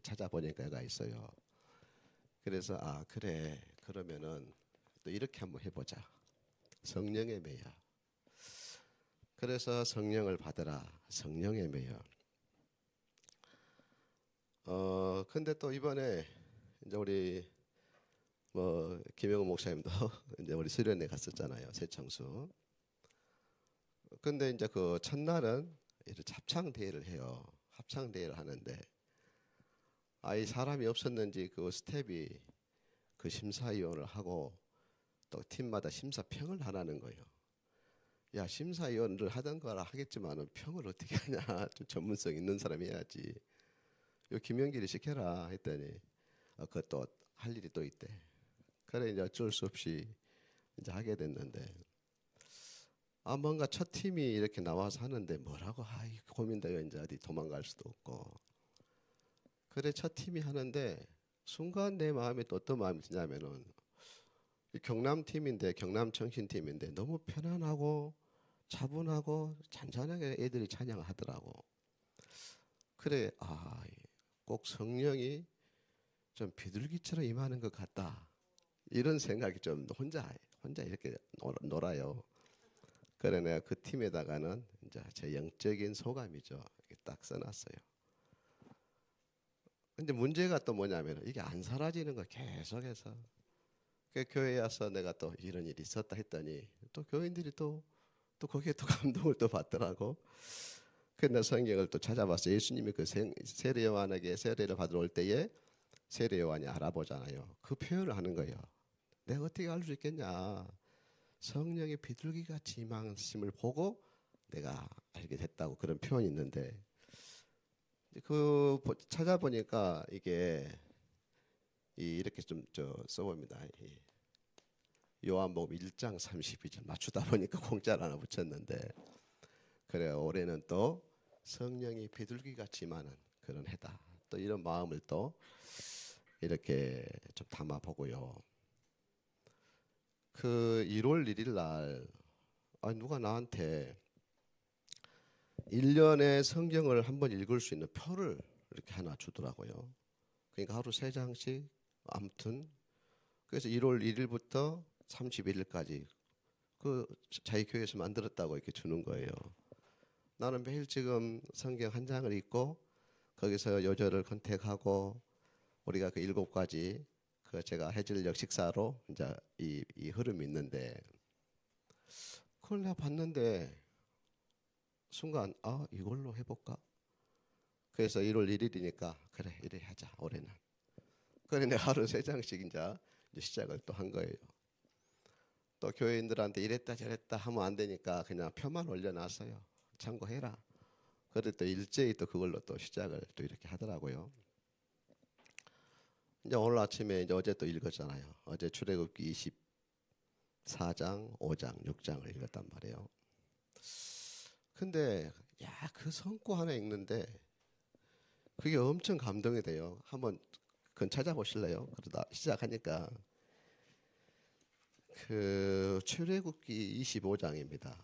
찾아보니까가 있어요. 그래서 그래, 그러면은 또 이렇게 한번 해보자. 성령에 매여. 그래서 성령을 받으라. 성령에 매여. 근데 또 이번에 이제 우리 김영호 목사님도 이제 우리 수련회 갔었잖아요. 새청수. 근데 이제 그 첫날은 이렇게 합창 대회를 해요. 합창 대회를 하는데 이 사람이 없었는지 그 스텝이 그 심사위원을 하고 또 팀마다 심사평을 하라는 거예요. 야, 심사위원을 하던 거라 하겠지만은 평을 어떻게 하냐? 좀 전문성 있는 사람이 해야지. 요 김영길이 시켜라 했더니 그것도 할 일이 또 있대. 그래 이제 어쩔 수 없이 이제 하게 됐는데 뭔가 첫 팀이 이렇게 나와서 하는데 뭐라고 고민돼요. 이제 어디 도망갈 수도 없고. 그래 첫 팀이 하는데 순간 내 마음에 또 어떤 마음이 드냐면은 경남 팀인데 경남 청신 팀인데 너무 편안하고 차분하고 잔잔하게 애들이 찬양을 하더라고. 그래 꼭 성령이 좀 비둘기처럼 임하는 것 같다. 이런 생각이 좀 혼자 이렇게 놀아요. 그래 내가 그 팀에다가는 이제 제 영적인 소감이죠. 이렇게 딱 써놨어요. 근데 문제가 또 뭐냐면 이게 안 사라지는 거 계속해서. 그 교회에 와서 내가 또 이런 일이 있었다 했더니 또 교인들이 또 거기에 또 감동을 또 받더라고. 그래서 성경을 또 찾아봤어. 예수님이 그 세례 요한에게 세례를 받으러 올 때에 세례 요한이 알아보잖아요. 그 표현을 하는 거예요. 내가 어떻게 알 수 있겠냐. 성령의 비둘기같이 임하심을 보고 내가 알게 됐다고 그런 표현이 있는데 그 찾아보니까 이게 이렇게 좀 써봅니다. 요한복음 1장 32절 맞추다 보니까 공짜를 하나 붙였는데 그래 올해는 또 성령이 비둘기같이 임하는 그런 해다. 또 이런 마음을 또 이렇게 좀 담아보고요. 그 1월 1일 날 누가 나한테 1년에 성경을 한번 읽을 수 있는 표를 이렇게 하나 주더라고요. 그러니까 하루 3장씩 아무튼 그래서 1월 1일부터 31일까지 그 자기 교회에서 만들었다고 이렇게 주는 거예요. 나는 매일 지금 성경 한 장을 읽고 거기서 요절을 컨택하고 우리가 그 7가지 그 제가 해질녘 식사로 이제 이 흐름이 있는데 그걸 내가 봤는데 순간 이걸로 해볼까? 그래서 1월 1일이니까 그래 이래 하자 올해는. 그래 내가 하루 3장씩 이제 시작을 또 한 거예요. 또 교회인들한테 이랬다 저랬다 하면 안 되니까 그냥 표만 올려놨어요. 참고해라. 그래 또 일제히 또 그걸로 또 시작을 또 이렇게 하더라고요. 이제 오늘 아침에 이제 어제 또 읽었잖아요. 어제 출애굽기 24장, 5장, 6장을 읽었단 말이에요. 근데 그 성구 하나 읽는데 그게 엄청 감동이 돼요. 한번 그건 찾아보실래요? 그러다 시작하니까 그 출애굽기 25장입니다.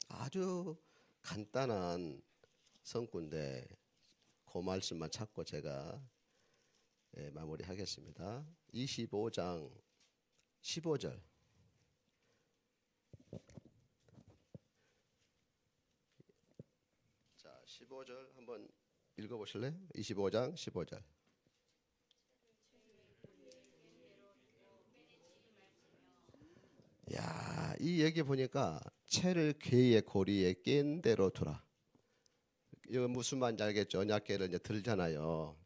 아주 간단한 성구인데 그 말씀만 찾고 제가 마무리하겠습니다. 25장 15절. 자, 15절 한번 읽어보실래요? 25장 15절. 야, 이 얘기 보니까 채를 괴의 고리에 낀 대로 두라. 이거 무슨 말인지 알겠죠? 언약궤를 이제 들잖아요.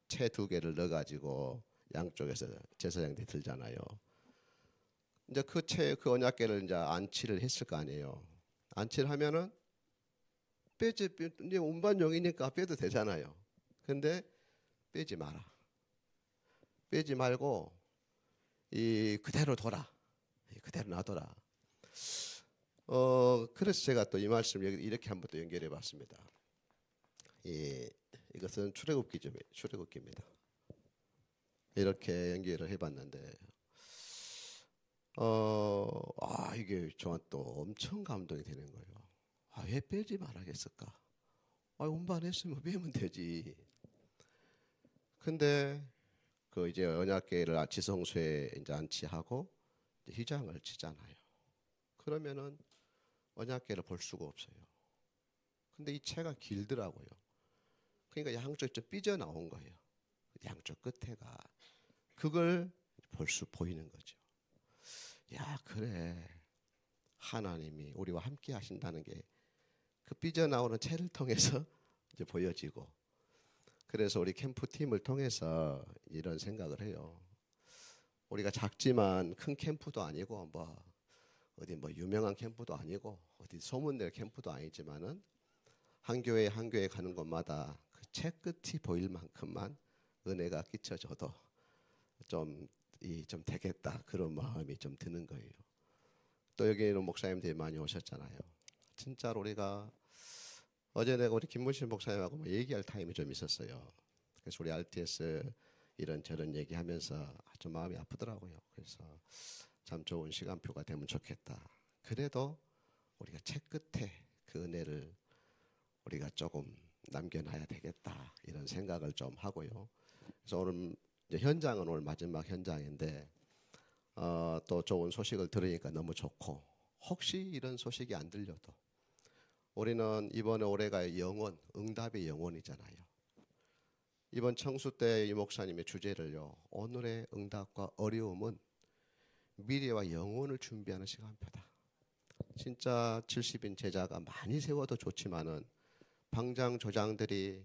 채 2개를 넣어가지고 양쪽에서 제사장들이 들잖아요. 이제 그 언약궤를 이제 안치를 했을 거 아니에요. 안치를 하면은 이제 운반용이니까 빼도 되잖아요. 근데 빼지 마라. 빼지 말고 그대로 둬라. 그대로 놔둬라. 그래서 제가 또 이 말씀을 이렇게 한번 또 연결해 봤습니다. 이것은 출애굽기입니다. 이렇게 연결을 해봤는데, 이게 저한테 또 엄청 감동이 되는 거예요. 왜 빼지 말아야겠을까? 운반했으면 빼면 되지. 근데 그 이제 언약궤를 지성소에 이제 안치하고 이제 휘장을 치잖아요. 그러면은 언약궤를 볼 수가 없어요. 근데 이 채가 길더라고요. 그러니까 양쪽이 좀 삐져 나온 거예요. 양쪽 끝에가 그걸 보이는 거죠. 야, 그래. 하나님이 우리와 함께 하신다는 게 그 삐져나오는 채를 통해서 이제 보여지고, 그래서 우리 캠프팀을 통해서 이런 생각을 해요. 우리가 작지만 큰 캠프도 아니고 어디 유명한 캠프도 아니고 어디 소문낼 캠프도 아니지만은 한 교회 한 교회 가는 곳마다 그 채 끝이 보일 만큼만 은혜가 끼쳐져도 좀 되겠다, 그런 마음이 좀 드는 거예요. 또 여기에는 목사님들이 많이 오셨잖아요. 진짜로 우리가 어제 내가 우리 김문신 목사님하고 얘기할 타임이 좀 있었어요. 그래서 우리 RTS 이런저런 얘기하면서 아주 마음이 아프더라고요. 그래서 참 좋은 시간표가 되면 좋겠다. 그래도 우리가 책 끝에 그 은혜를 우리가 조금 남겨놔야 되겠다, 이런 생각을 좀 하고요. 그래서 오늘 이제 현장은 오늘 마지막 현장인데 또 좋은 소식을 들으니까 너무 좋고, 혹시 이런 소식이 안 들려도 우리는 이번에 올해가 영원, 응답의 영원이잖아요. 이번 청수 때 이 목사님의 주제를요, 오늘의 응답과 어려움은 미래와 영혼을 준비하는 시간표다. 진짜 70인 제자가 많이 세워도 좋지만은 방장 조장들이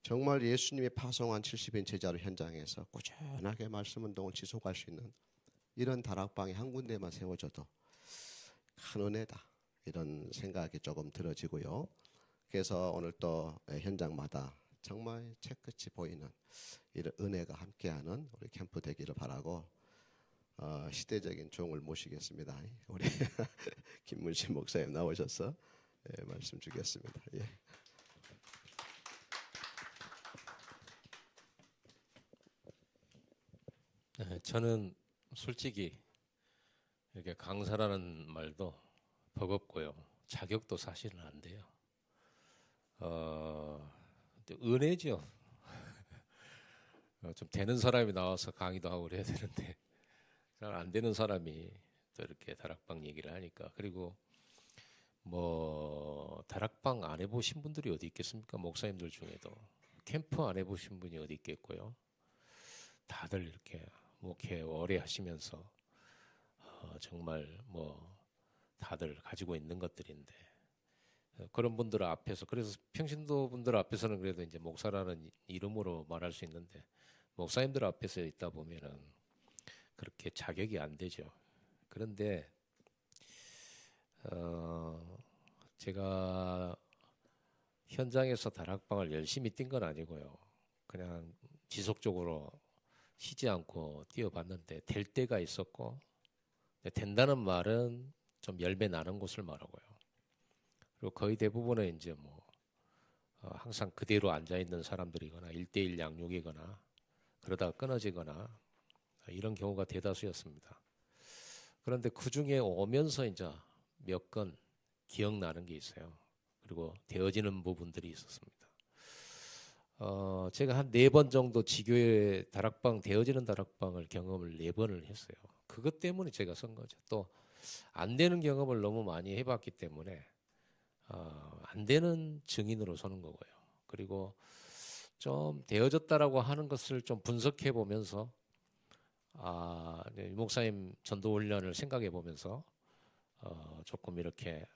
정말 예수님이 파송한 70인 제자로 현장에서 꾸준하게 말씀 운동을 지속할 수 있는 이런 다락방이 한 군데만 세워져도 큰 은혜다, 이런 생각이 조금 들어지고요. 그래서 오늘 또 현장마다 정말 채끝이 보이는 이런 은혜가 함께하는 우리 캠프 되기를 바라고 시대적인 종을 모시겠습니다. 우리 김문신 목사님 나오셔서 말씀 주겠습니다. 예. 저는 솔직히 이렇게 강사라는 말도 버겁고요. 자격도 사실은 안 돼요. 은혜죠. 좀 되는 사람이 나와서 강의도 하고 그래야 되는데 잘 안 되는 사람이 또 이렇게 다락방 얘기를 하니까. 그리고 다락방 안 해보신 분들이 어디 있겠습니까? 목사님들 중에도 캠프 안 해보신 분이 어디 있겠고요. 다들 이렇게 목회 오래 하시면서 정말 다들 가지고 있는 것들인데, 그런 분들 앞에서, 그래서 평신도 분들 앞에서는 그래도 이제 목사라는 이름으로 말할 수 있는데, 목사님들 앞에서 있다 보면은 그렇게 자격이 안 되죠. 그런데 제가 현장에서 다락방을 열심히 뛴 건 아니고요. 그냥 지속적으로 쉬지 않고 뛰어봤는데 될 때가 있었고, 된다는 말은 좀 열매 나는 곳을 말하고요. 그리고 거의 대부분은 이제 항상 그대로 앉아 있는 사람들이거나 1대1 양육이거나 그러다가 끊어지거나 이런 경우가 대다수였습니다. 그런데 그 중에 오면서 이제 몇 건 기억나는 게 있어요. 그리고 되어지는 부분들이 있었습니다. 제가 한 4번 정도 지교회 다락방, 되어지는 다락방을 경험을 4번을 했어요. 그것 때문에 제가 선 거죠. 또 안 되는 경험을 너무 많이 해봤기 때문에 안 되는 증인으로 서는 거고요. 그리고 좀 되어졌다라고 하는 것을 좀 분석해 보면서 목사님 전도 훈련을 생각해 보면서 조금 이렇게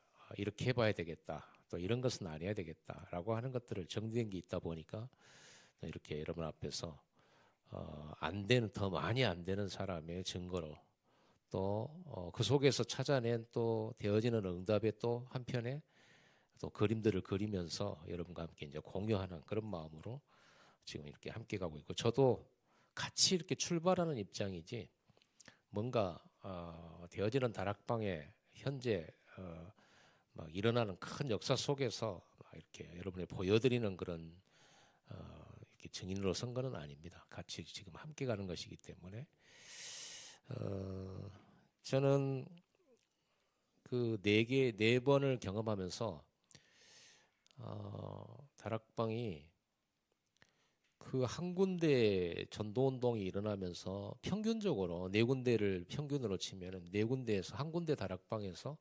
해봐야 되겠다. 또 이런 것은 안 해야 되겠다라고 하는 것들을 정리된 게 있다 보니까 이렇게 여러분 앞에서 더 많이 안 되는 사람의 증거로 또 그 속에서 찾아낸 또 되어지는 응답의 또 한편에 또 그림들을 그리면서 여러분과 함께 이제 공유하는 그런 마음으로 지금 이렇게 함께 가고 있고, 저도 같이 이렇게 출발하는 입장이지 뭔가 되어지는 다락방에 현재 막 일어나는 큰 역사 속에서 이렇게 여러분에 보여드리는 그런 이렇게 증인으로 선 거는 아닙니다. 같이 지금 함께 가는 것이기 때문에 저는 그 4번을 경험하면서 다락방이 그 그 한 군데 전도 운동이 일어나면서 평균적으로 네 군데를 평균으로 치면은 네 군데에서 한 군데 다락방에서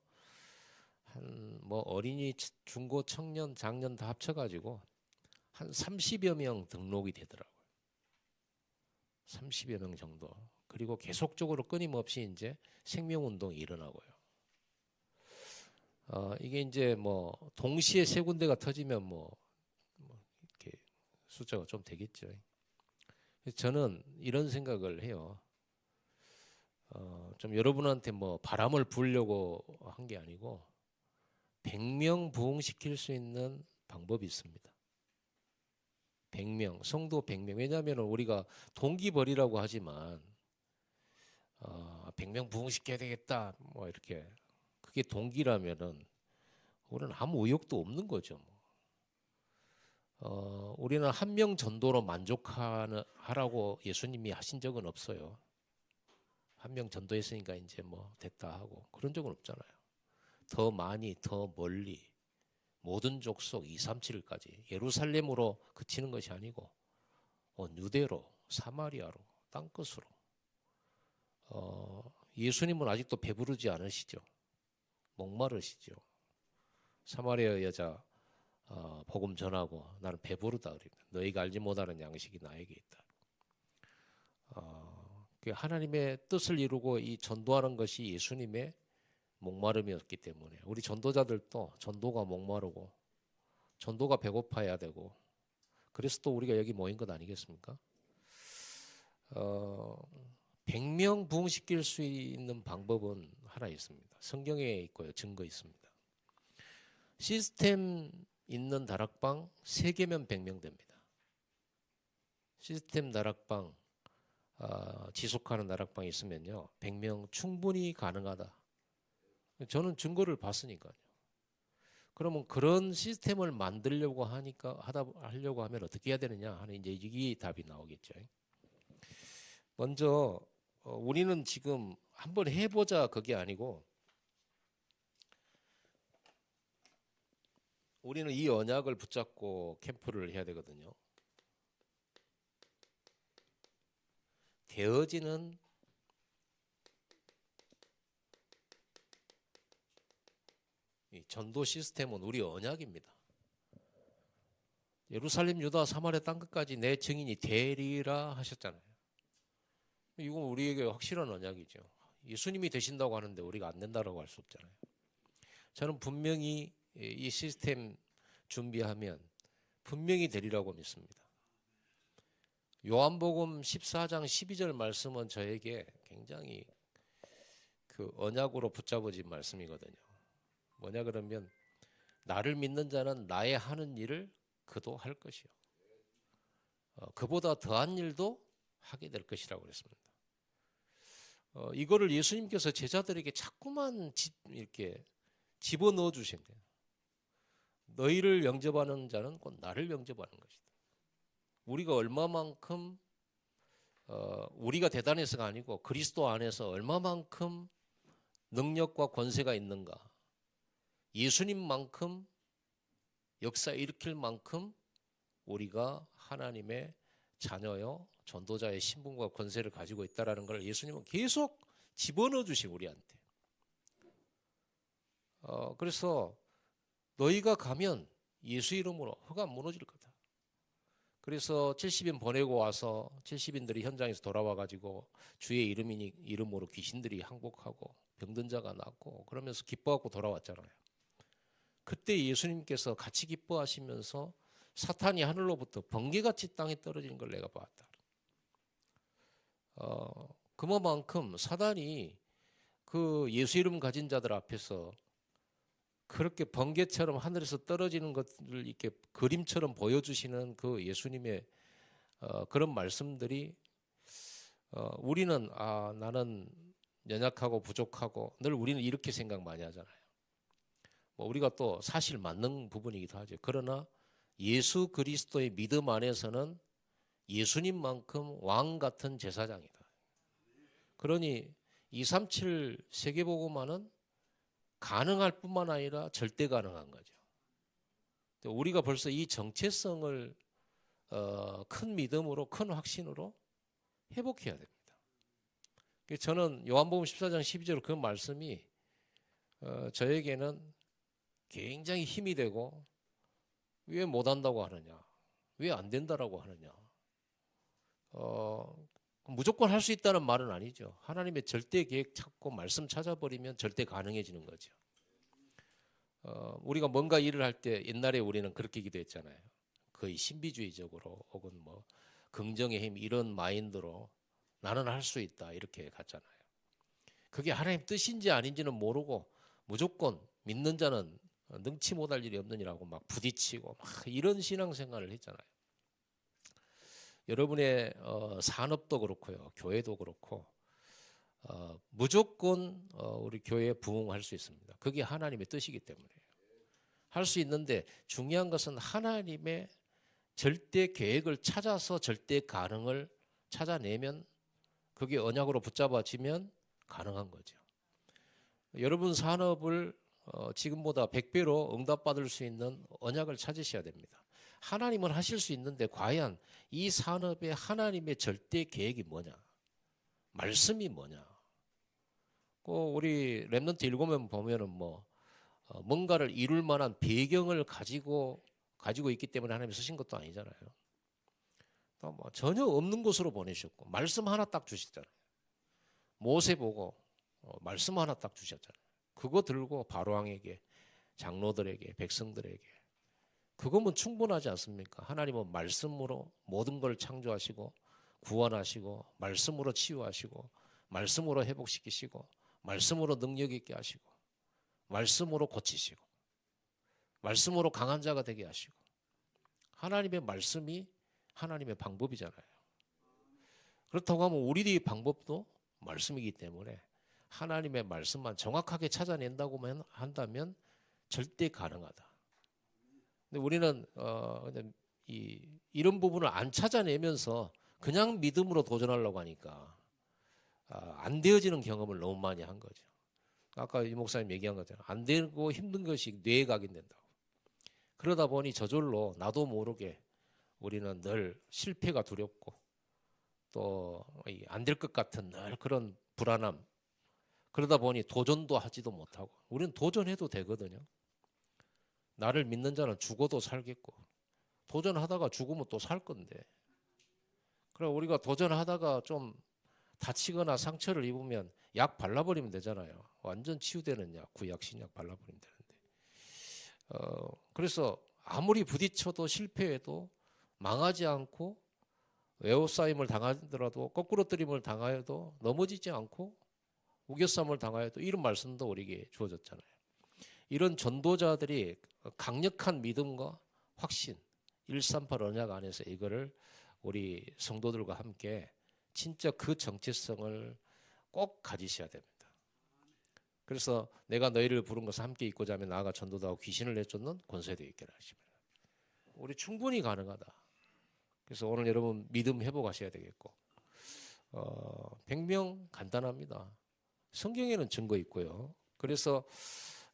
한 뭐 어린이, 중고, 청년, 장년 다 합쳐가지고 한 30여 명 등록이 되더라고요. 30여 명 정도. 그리고 계속적으로 끊임없이 이제 생명운동이 일어나고요. 이게 이제 뭐 동시에 세 군데가 터지면 뭐 이렇게 숫자가 좀 되겠죠. 저는 이런 생각을 해요. 좀 여러분한테 뭐 바람을 부으려고 한 게 아니고 100명 부흥시킬 수 있는 방법이 있습니다. 100명, 성도 100명. 왜냐하면 우리가 동기벌이라고 하지만 100명 부흥시켜야 되겠다. 뭐 이렇게 그게 동기라면은 우리는 아무 의욕도 없는 거죠. 우리는 한 명 전도로 만족하라고 예수님이 하신 적은 없어요. 한 명 전도했으니까 이제 뭐 됐다 하고 그런 적은 없잖아요. 더 많이, 더 멀리 모든 족속 237까지 예루살렘으로 그치는 것이 아니고 유대로, 사마리아로, 땅끝으로. 예수님은 아직도 배부르지 않으시죠. 목마르시죠. 사마리아 여자 복음 전하고 나는 배부르다 그럽니다. 너희가 알지 못하는 양식이 나에게 있다. 하나님의 뜻을 이루고 이 전도하는 것이 예수님의 목마름이었기 때문에 우리 전도자들도 전도가 목마르고 전도가 배고파야 되고 그래서 또 우리가 여기 모인 것 아니겠습니까? 100명 부흥시킬 수 있는 방법은 하나 있습니다. 성경에 있고요. 증거 있습니다. 시스템 있는 다락방 3개면 100명 됩니다. 시스템 다락방 지속하는 다락방이 있으면요. 100명 충분히 가능하다. 저는 증거를 봤으니까요. 그러면 그런 시스템을 만들려고 하려고 하면 어떻게 해야 되느냐 하는 이제 이게 답이 나오겠죠. 먼저 우리는 지금 한번 해보자 그게 아니고 우리는 이 언약을 붙잡고 캠프를 해야 되거든요. 되어지는 이 전도 시스템은 우리 언약입니다. 예루살렘, 유다, 사마리아 땅끝까지 내 증인이 되리라 하셨잖아요. 이건 우리에게 확실한 언약이죠. 예수님이 되신다고 하는데 우리가 안 된다고 할 수 없잖아요. 저는 분명히 이 시스템 준비하면 분명히 되리라고 믿습니다. 요한복음 14장 12절 말씀은 저에게 굉장히 그 언약으로 붙잡아진 말씀이거든요. 뭐냐 그러면 나를 믿는 자는 나의 하는 일을 그도 할 것이요. 그보다 더한 일도 하게 될 것이라고 그랬습니다. 이거를 예수님께서 제자들에게 자꾸만 이렇게 집어넣어 주신 거예요. 너희를 영접하는 자는 곧 나를 영접하는 것이다. 우리가 얼마만큼 우리가 대단해서가 아니고 그리스도 안에서 얼마만큼 능력과 권세가 있는가. 예수님만큼 역사 일으킬 만큼 우리가 하나님의 자녀요 전도자의 신분과 권세를 가지고 있다라는 걸 예수님은 계속 집어넣어 주시고 우리한테. 그래서 너희가 가면 예수 이름으로 허가 안 무너질 거다. 그래서 70인 보내고 와서 70인들이 현장에서 돌아와 가지고 주의 이름으로 귀신들이 항복하고 병든 자가 낫고 그러면서 기뻐하고 돌아왔잖아요. 그때 예수님께서 같이 기뻐하시면서 사탄이 하늘로부터 번개같이 땅에 떨어지는 걸 내가 봤다. 그만큼 사단이 그 예수 이름 가진 자들 앞에서 그렇게 번개처럼 하늘에서 떨어지는 것을 이렇게 그림처럼 보여주시는 그 예수님의 그런 말씀들이 우리는 나는 연약하고 부족하고 늘 우리는 이렇게 생각 많이 하잖아요. 뭐 우리가 또 사실 맞는 부분이기도 하죠. 그러나 예수 그리스도의 믿음 안에서는 예수님만큼 왕 같은 제사장이다. 그러니 237 세계복음화는 가능할 뿐만 아니라 절대 가능한 거죠. 우리가 벌써 이 정체성을 큰 믿음으로, 큰 확신으로 회복해야 됩니다. 저는 요한복음 14장 12절 그 말씀이 저에게는 굉장히 힘이 되고, 왜 못한다고 하느냐, 왜 안 된다라고 하느냐, 무조건 할 수 있다는 말은 아니죠. 하나님의 절대 계획 찾고 말씀 찾아버리면 절대 가능해지는 거죠. 우리가 뭔가 일을 할 때 옛날에 우리는 그렇게 기도했잖아요. 거의 신비주의적으로 혹은 뭐 긍정의 힘 이런 마인드로 나는 할 수 있다 이렇게 갔잖아요. 그게 하나님 뜻인지 아닌지는 모르고 무조건 믿는 자는 능치 못할 일이 없느니라고 막 부딪히고 막 이런 신앙생활을 했잖아요. 여러분의 산업도 그렇고요, 교회도 그렇고 무조건 우리 교회에 부응할 수 있습니다. 그게 하나님의 뜻이기 때문에요. 할 수 있는데 중요한 것은 하나님의 절대 계획을 찾아서 절대 가능을 찾아내면, 그게 언약으로 붙잡아지면 가능한 거죠. 여러분 산업을 지금보다 100배로 응답받을 수 있는 언약을 찾으셔야 됩니다. 하나님은 하실 수 있는데 과연 이 산업에 하나님의 절대 계획이 뭐냐, 말씀이 뭐냐. 우리 렘넌트 읽으면 보면은 뭔가를 이룰 만한 배경을 가지고 있기 때문에 하나님이 쓰신 것도 아니잖아요. 또 전혀 없는 곳으로 보내셨고 말씀 하나 딱 주셨잖아요. 모세 보고 말씀 하나 딱 주셨잖아요. 그거 들고 바로왕에게, 장로들에게, 백성들에게, 그거면 충분하지 않습니까? 하나님은 말씀으로 모든 걸 창조하시고 구원하시고 말씀으로 치유하시고 말씀으로 회복시키시고 말씀으로 능력 있게 하시고 말씀으로 고치시고 말씀으로 강한 자가 되게 하시고, 하나님의 말씀이 하나님의 방법이잖아요. 그렇다고 하면 우리의 방법도 말씀이기 때문에 하나님의 말씀만 정확하게 찾아낸다고만 한다면 절대 가능하다. 근데 우리는 이런 부분을 안 찾아내면서 그냥 믿음으로 도전하려고 하니까 안 되어지는 경험을 너무 많이 한 거죠. 아까 이 목사님 얘기한 것처럼 안 되고 힘든 것이 뇌에 각인된다고. 그러다 보니 저절로 나도 모르게 우리는 늘 실패가 두렵고 또 안 될 것 같은 늘 그런 불안함, 그러다 보니 도전도 하지도 못하고. 우리는 도전해도 되거든요. 나를 믿는 자는 죽어도 살겠고, 도전하다가 죽으면 또 살 건데, 그래 우리가 도전하다가 좀 다치거나 상처를 입으면 약 발라버리면 되잖아요. 완전 치유되는 약, 구약 신약 발라버리면 되는데, 그래서 아무리 부딪혀도 실패해도 망하지 않고, 에워싸임을 당하더라도, 거꾸로 뜨림을 당하여도 넘어지지 않고, 우겨싸움을 당하여도, 이런 말씀도 우리에게 주어졌잖아요. 이런 전도자들이 강력한 믿음과 확신, 138 언약 안에서 이거를 우리 성도들과 함께 진짜 그 정체성을 꼭 가지셔야 됩니다. 그래서 내가 너희를 부른 것을 함께 있고자 하면 나아가 전도도 하고 귀신을 내쫓는 권세도 있게 하십니다. 우리 충분히 가능하다. 그래서 오늘 여러분 믿음 회복하셔야 되겠고, 100명 간단합니다. 성경에는 증거 있고요. 그래서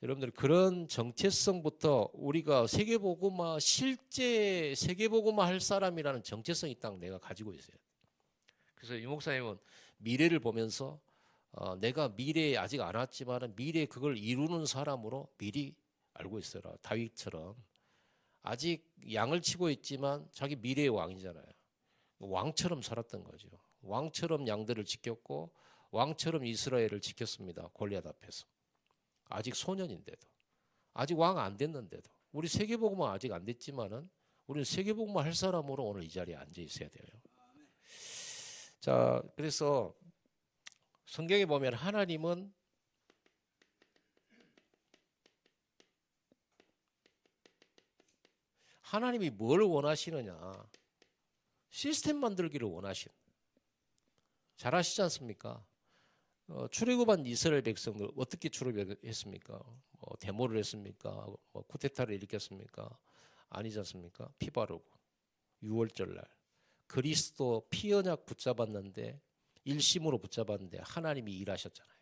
여러분들 그런 정체성부터 우리가 세계복음화, 실제 세계복음화 할 사람이라는 정체성이 딱 내가 가지고 있어요. 그래서 유 목사님은 미래를 보면서 내가 미래에 아직 안 왔지만 미래에 그걸 이루는 사람으로 미리 알고 있어라. 다윗처럼 아직 양을 치고 있지만 자기 미래의 왕이잖아요. 왕처럼 살았던 거죠. 왕처럼 양들을 지켰고 왕처럼 이스라엘을 지켰습니다. 골리앗 앞에서. 아직 소년인데도, 아직 왕 안 됐는데도, 우리 세계복음화 아직 안 됐지만은 우리는 세계복음화 할 사람으로 오늘 이 자리에 앉아 있어야 돼요. 자, 그래서 성경에 보면 하나님은 하나님이 뭘 원하시느냐, 시스템 만들기를 원하시는. 잘 아시지 않습니까? 출애굽한 이스라엘 백성들 어떻게 출애굽했습니까? 데모를 했습니까? 쿠데타를 일으켰습니까? 아니지 않습니까? 피 바르고 6월절 날 그리스도 피언약 붙잡았는데, 일심으로 붙잡았는데 하나님이 일하셨잖아요.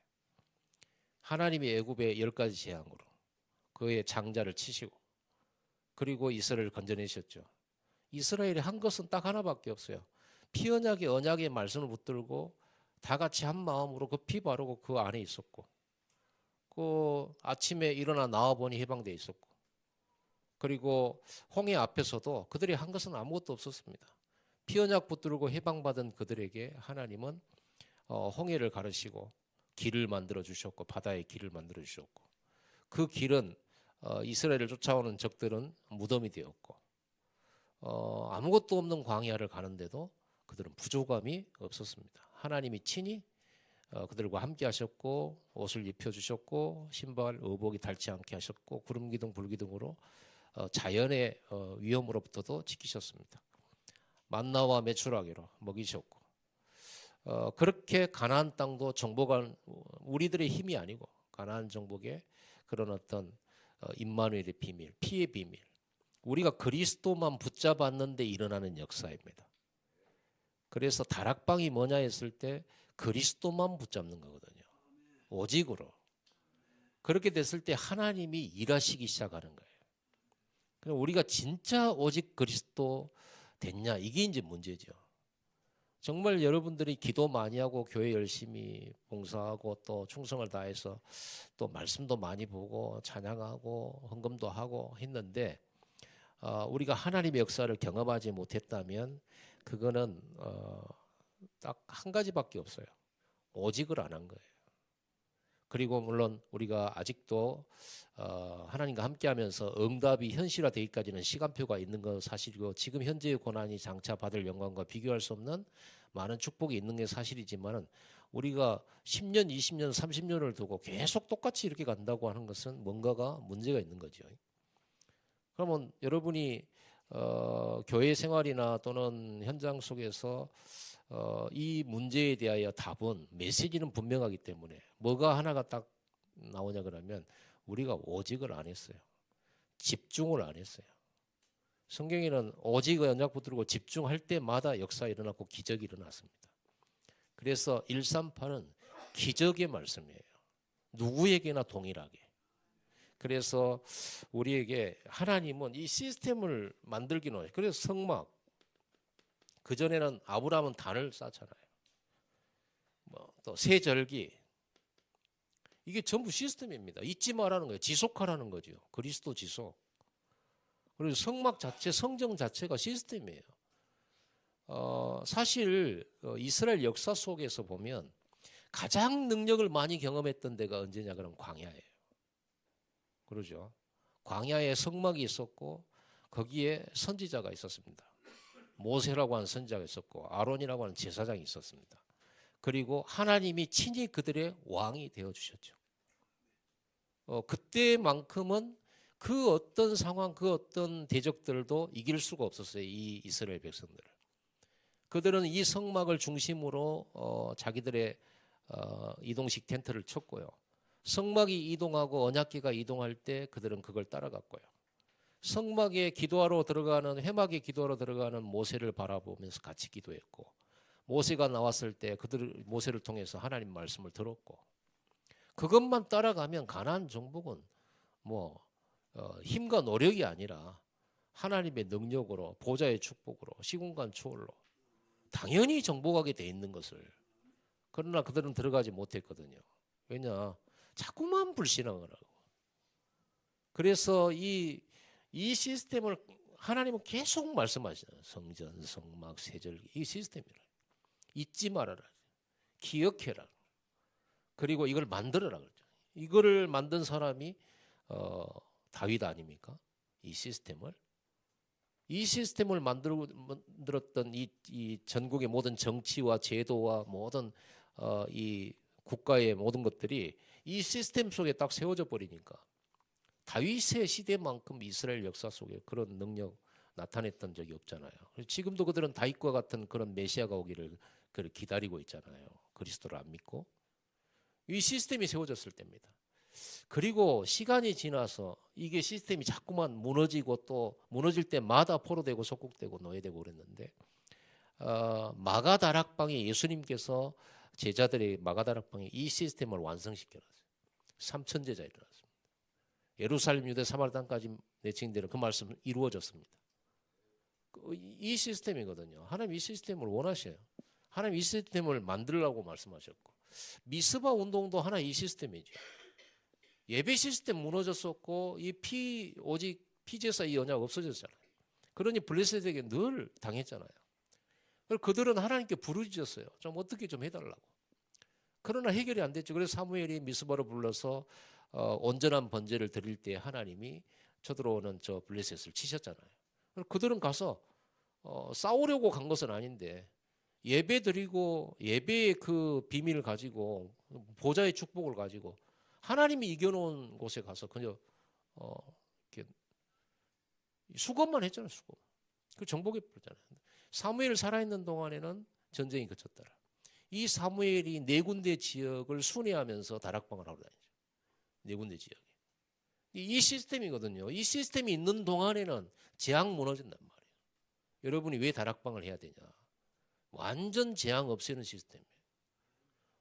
하나님이 애굽의 10가지 재앙으로 그의 장자를 치시고, 그리고 이스라엘을 건져내셨죠. 이스라엘이 한 것은 딱 하나밖에 없어요. 피 언약의 언약의 말씀을 붙들고 다 같이 한 마음으로 그 피 바르고 그 안에 있었고, 그 아침에 일어나 나와보니 해방되어 있었고, 그리고 홍해 앞에서도 그들이 한 것은 아무것도 없었습니다. 피 언약 붙들고 해방받은 그들에게 하나님은 홍해를 가르시고 길을 만들어 주셨고, 바다의 길을 만들어 주셨고, 그 길은 이스라엘을 쫓아오는 적들은 무덤이 되었고, 아무것도 없는 광야를 가는데도 그들은 부족함이 없었습니다. 하나님이 친히 그들과 함께 하셨고, 옷을 입혀주셨고, 신발, 의복이 닳지 않게 하셨고, 구름기둥, 불기둥으로 자연의 위험으로부터도 지키셨습니다. 만나와 메추라기로 먹이셨고, 그렇게 가나안 땅도 정복한, 우리들의 힘이 아니고 가나안 정복의 그런 어떤 임마누엘의 비밀, 피의 비밀, 우리가 그리스도만 붙잡았는데 일어나는 역사입니다. 그래서 다락방이 뭐냐 했을 때 그리스도만 붙잡는 거거든요. 오직으로. 그렇게 됐을 때 하나님이 일하시기 시작하는 거예요. 그럼 우리가 진짜 오직 그리스도 됐냐, 이게 이제 문제죠. 정말 여러분들이 기도 많이 하고 교회 열심히 봉사하고 또 충성을 다해서 또 말씀도 많이 보고 찬양하고 헌금도 하고 했는데 우리가 하나님의 역사를 경험하지 못했다면 그거는 딱 한 가지밖에 없어요. 오직을 안 한 거예요. 그리고 물론 우리가 아직도 하나님과 함께하면서 응답이 현실화되기까지는 시간표가 있는 건 사실이고, 지금 현재의 고난이 장차 받을 영광과 비교할 수 없는 많은 축복이 있는 게 사실이지만은, 우리가 10년, 20년, 30년을 두고 계속 똑같이 이렇게 간다고 하는 것은 뭔가가 문제가 있는 거죠. 그러면 여러분이 교회 생활이나 또는 현장 속에서 이 문제에 대하여 답은, 메시지는 분명하기 때문에 뭐가 하나가 딱 나오냐 그러면 우리가 오직을 안 했어요. 집중을 안 했어요. 성경에는 오직 언약 붙들고 집중할 때마다 역사 일어났고 기적이 일어났습니다. 그래서 138은 기적의 말씀이에요. 누구에게나 동일하게. 그래서 우리에게 하나님은 이 시스템을 만들기는 해요. 그래서 성막, 그전에는 아브라함은 단을 쌓잖아요. 또 세절기, 이게 전부 시스템입니다. 잊지 말라는 거예요. 지속하라는 거죠. 그리스도 지속. 그리고 성막 자체, 성정 자체가 시스템이에요. 사실 이스라엘 역사 속에서 보면 가장 능력을 많이 경험했던 데가 언제냐 그러면 광야예요. 그러죠. 광야에 성막이 있었고 거기에 선지자가 있었습니다. 모세라고 하는 선지자가 있었고 아론이라고 하는 제사장이 있었습니다. 그리고 하나님이 친히 그들의 왕이 되어주셨죠. 그때만큼은 그 어떤 상황, 그 어떤 대적들도 이길 수가 없었어요. 이 이스라엘 백성들을. 그들은 이 성막을 중심으로 자기들의 이동식 텐트를 쳤고요. 성막이 이동하고 언약궤가 이동할 때 그들은 그걸 따라갔고요. 성막에 기도하러 들어가는, 회막에 기도하러 들어가는 모세를 바라보면서 같이 기도했고, 모세가 나왔을 때 그들 모세를 통해서 하나님 말씀을 들었고, 그것만 따라가면 가나안 정복은 힘과 노력이 아니라 하나님의 능력으로, 보좌의 축복으로, 시공간 초월로 당연히 정복하게 돼 있는 것을. 그러나 그들은 들어가지 못했거든요. 왜냐? 자꾸만 불신앙을 하고. 그래서 이 시스템을 하나님은 계속 말씀하시잖아요. 성전, 성막, 세절기, 이 시스템이라. 잊지 말아라. 기억해라. 그리고 이걸 만들어라 그러죠. 이거를 만든 사람이 다윗 아닙니까? 이 시스템을 만들었던 이 전국의 모든 정치와 제도와 모든 이 국가의 모든 것들이 이 시스템 속에 딱 세워져 버리니까, 다윗의 시대만큼 이스라엘 역사 속에 그런 능력 나타냈던 적이 없잖아요. 지금도 그들은 다윗과 같은 그런 메시아가 오기를 기다리고 있잖아요. 그리스도를 안 믿고. 이 시스템이 세워졌을 때입니다. 그리고 시간이 지나서 이게 시스템이 자꾸만 무너지고 또 무너질 때마다 포로되고 속국되고 노예되고 그랬는데, 마가다락방에 예수님께서 제자들의 마가다락방에 이 시스템을 완성시켜놨어요. 삼천제자 일어났습니다. 예루살렘, 유대, 사마리아 땅까지 내친대로 그 말씀은 이루어졌습니다. 이 시스템이거든요. 하나님 이 시스템을 원하셔요. 하나님 이 시스템을 만들라고 말씀하셨고, 미스바 운동도 하나 이 시스템이죠. 예배 시스템 무너졌었고, 오직 피제사 이 언약 없어졌잖아요. 그러니 블레셋에게 늘 당했잖아요. 그들은 하나님께 부르짖었어요. 좀 어떻게 좀 해달라고. 그러나 해결이 안 됐죠. 그래서 사무엘이 미스바로 불러서 온전한 번제를 드릴 때 하나님이 쳐들어오는 저 블레셋을 치셨잖아요. 그들은 가서 싸우려고 간 것은 아닌데 예배 드리고 예배의 그 비밀을 가지고 보좌의 축복을 가지고 하나님이 이겨놓은 곳에 가서 그냥 이렇게 수건만 했잖아요. 수건. 그 정복해 버렸잖아요. 사무엘 살아있는 동안에는 전쟁이 그쳤더라. 이 사무엘이 네 군데 지역을 순회하면서 다락방을 하러 다니죠. 네 군데 지역에. 이 시스템이거든요. 이 시스템이 있는 동안에는 재앙 무너진단 말이에요. 여러분이 왜 다락방을 해야 되냐. 완전 재앙 없애는 시스템이에요.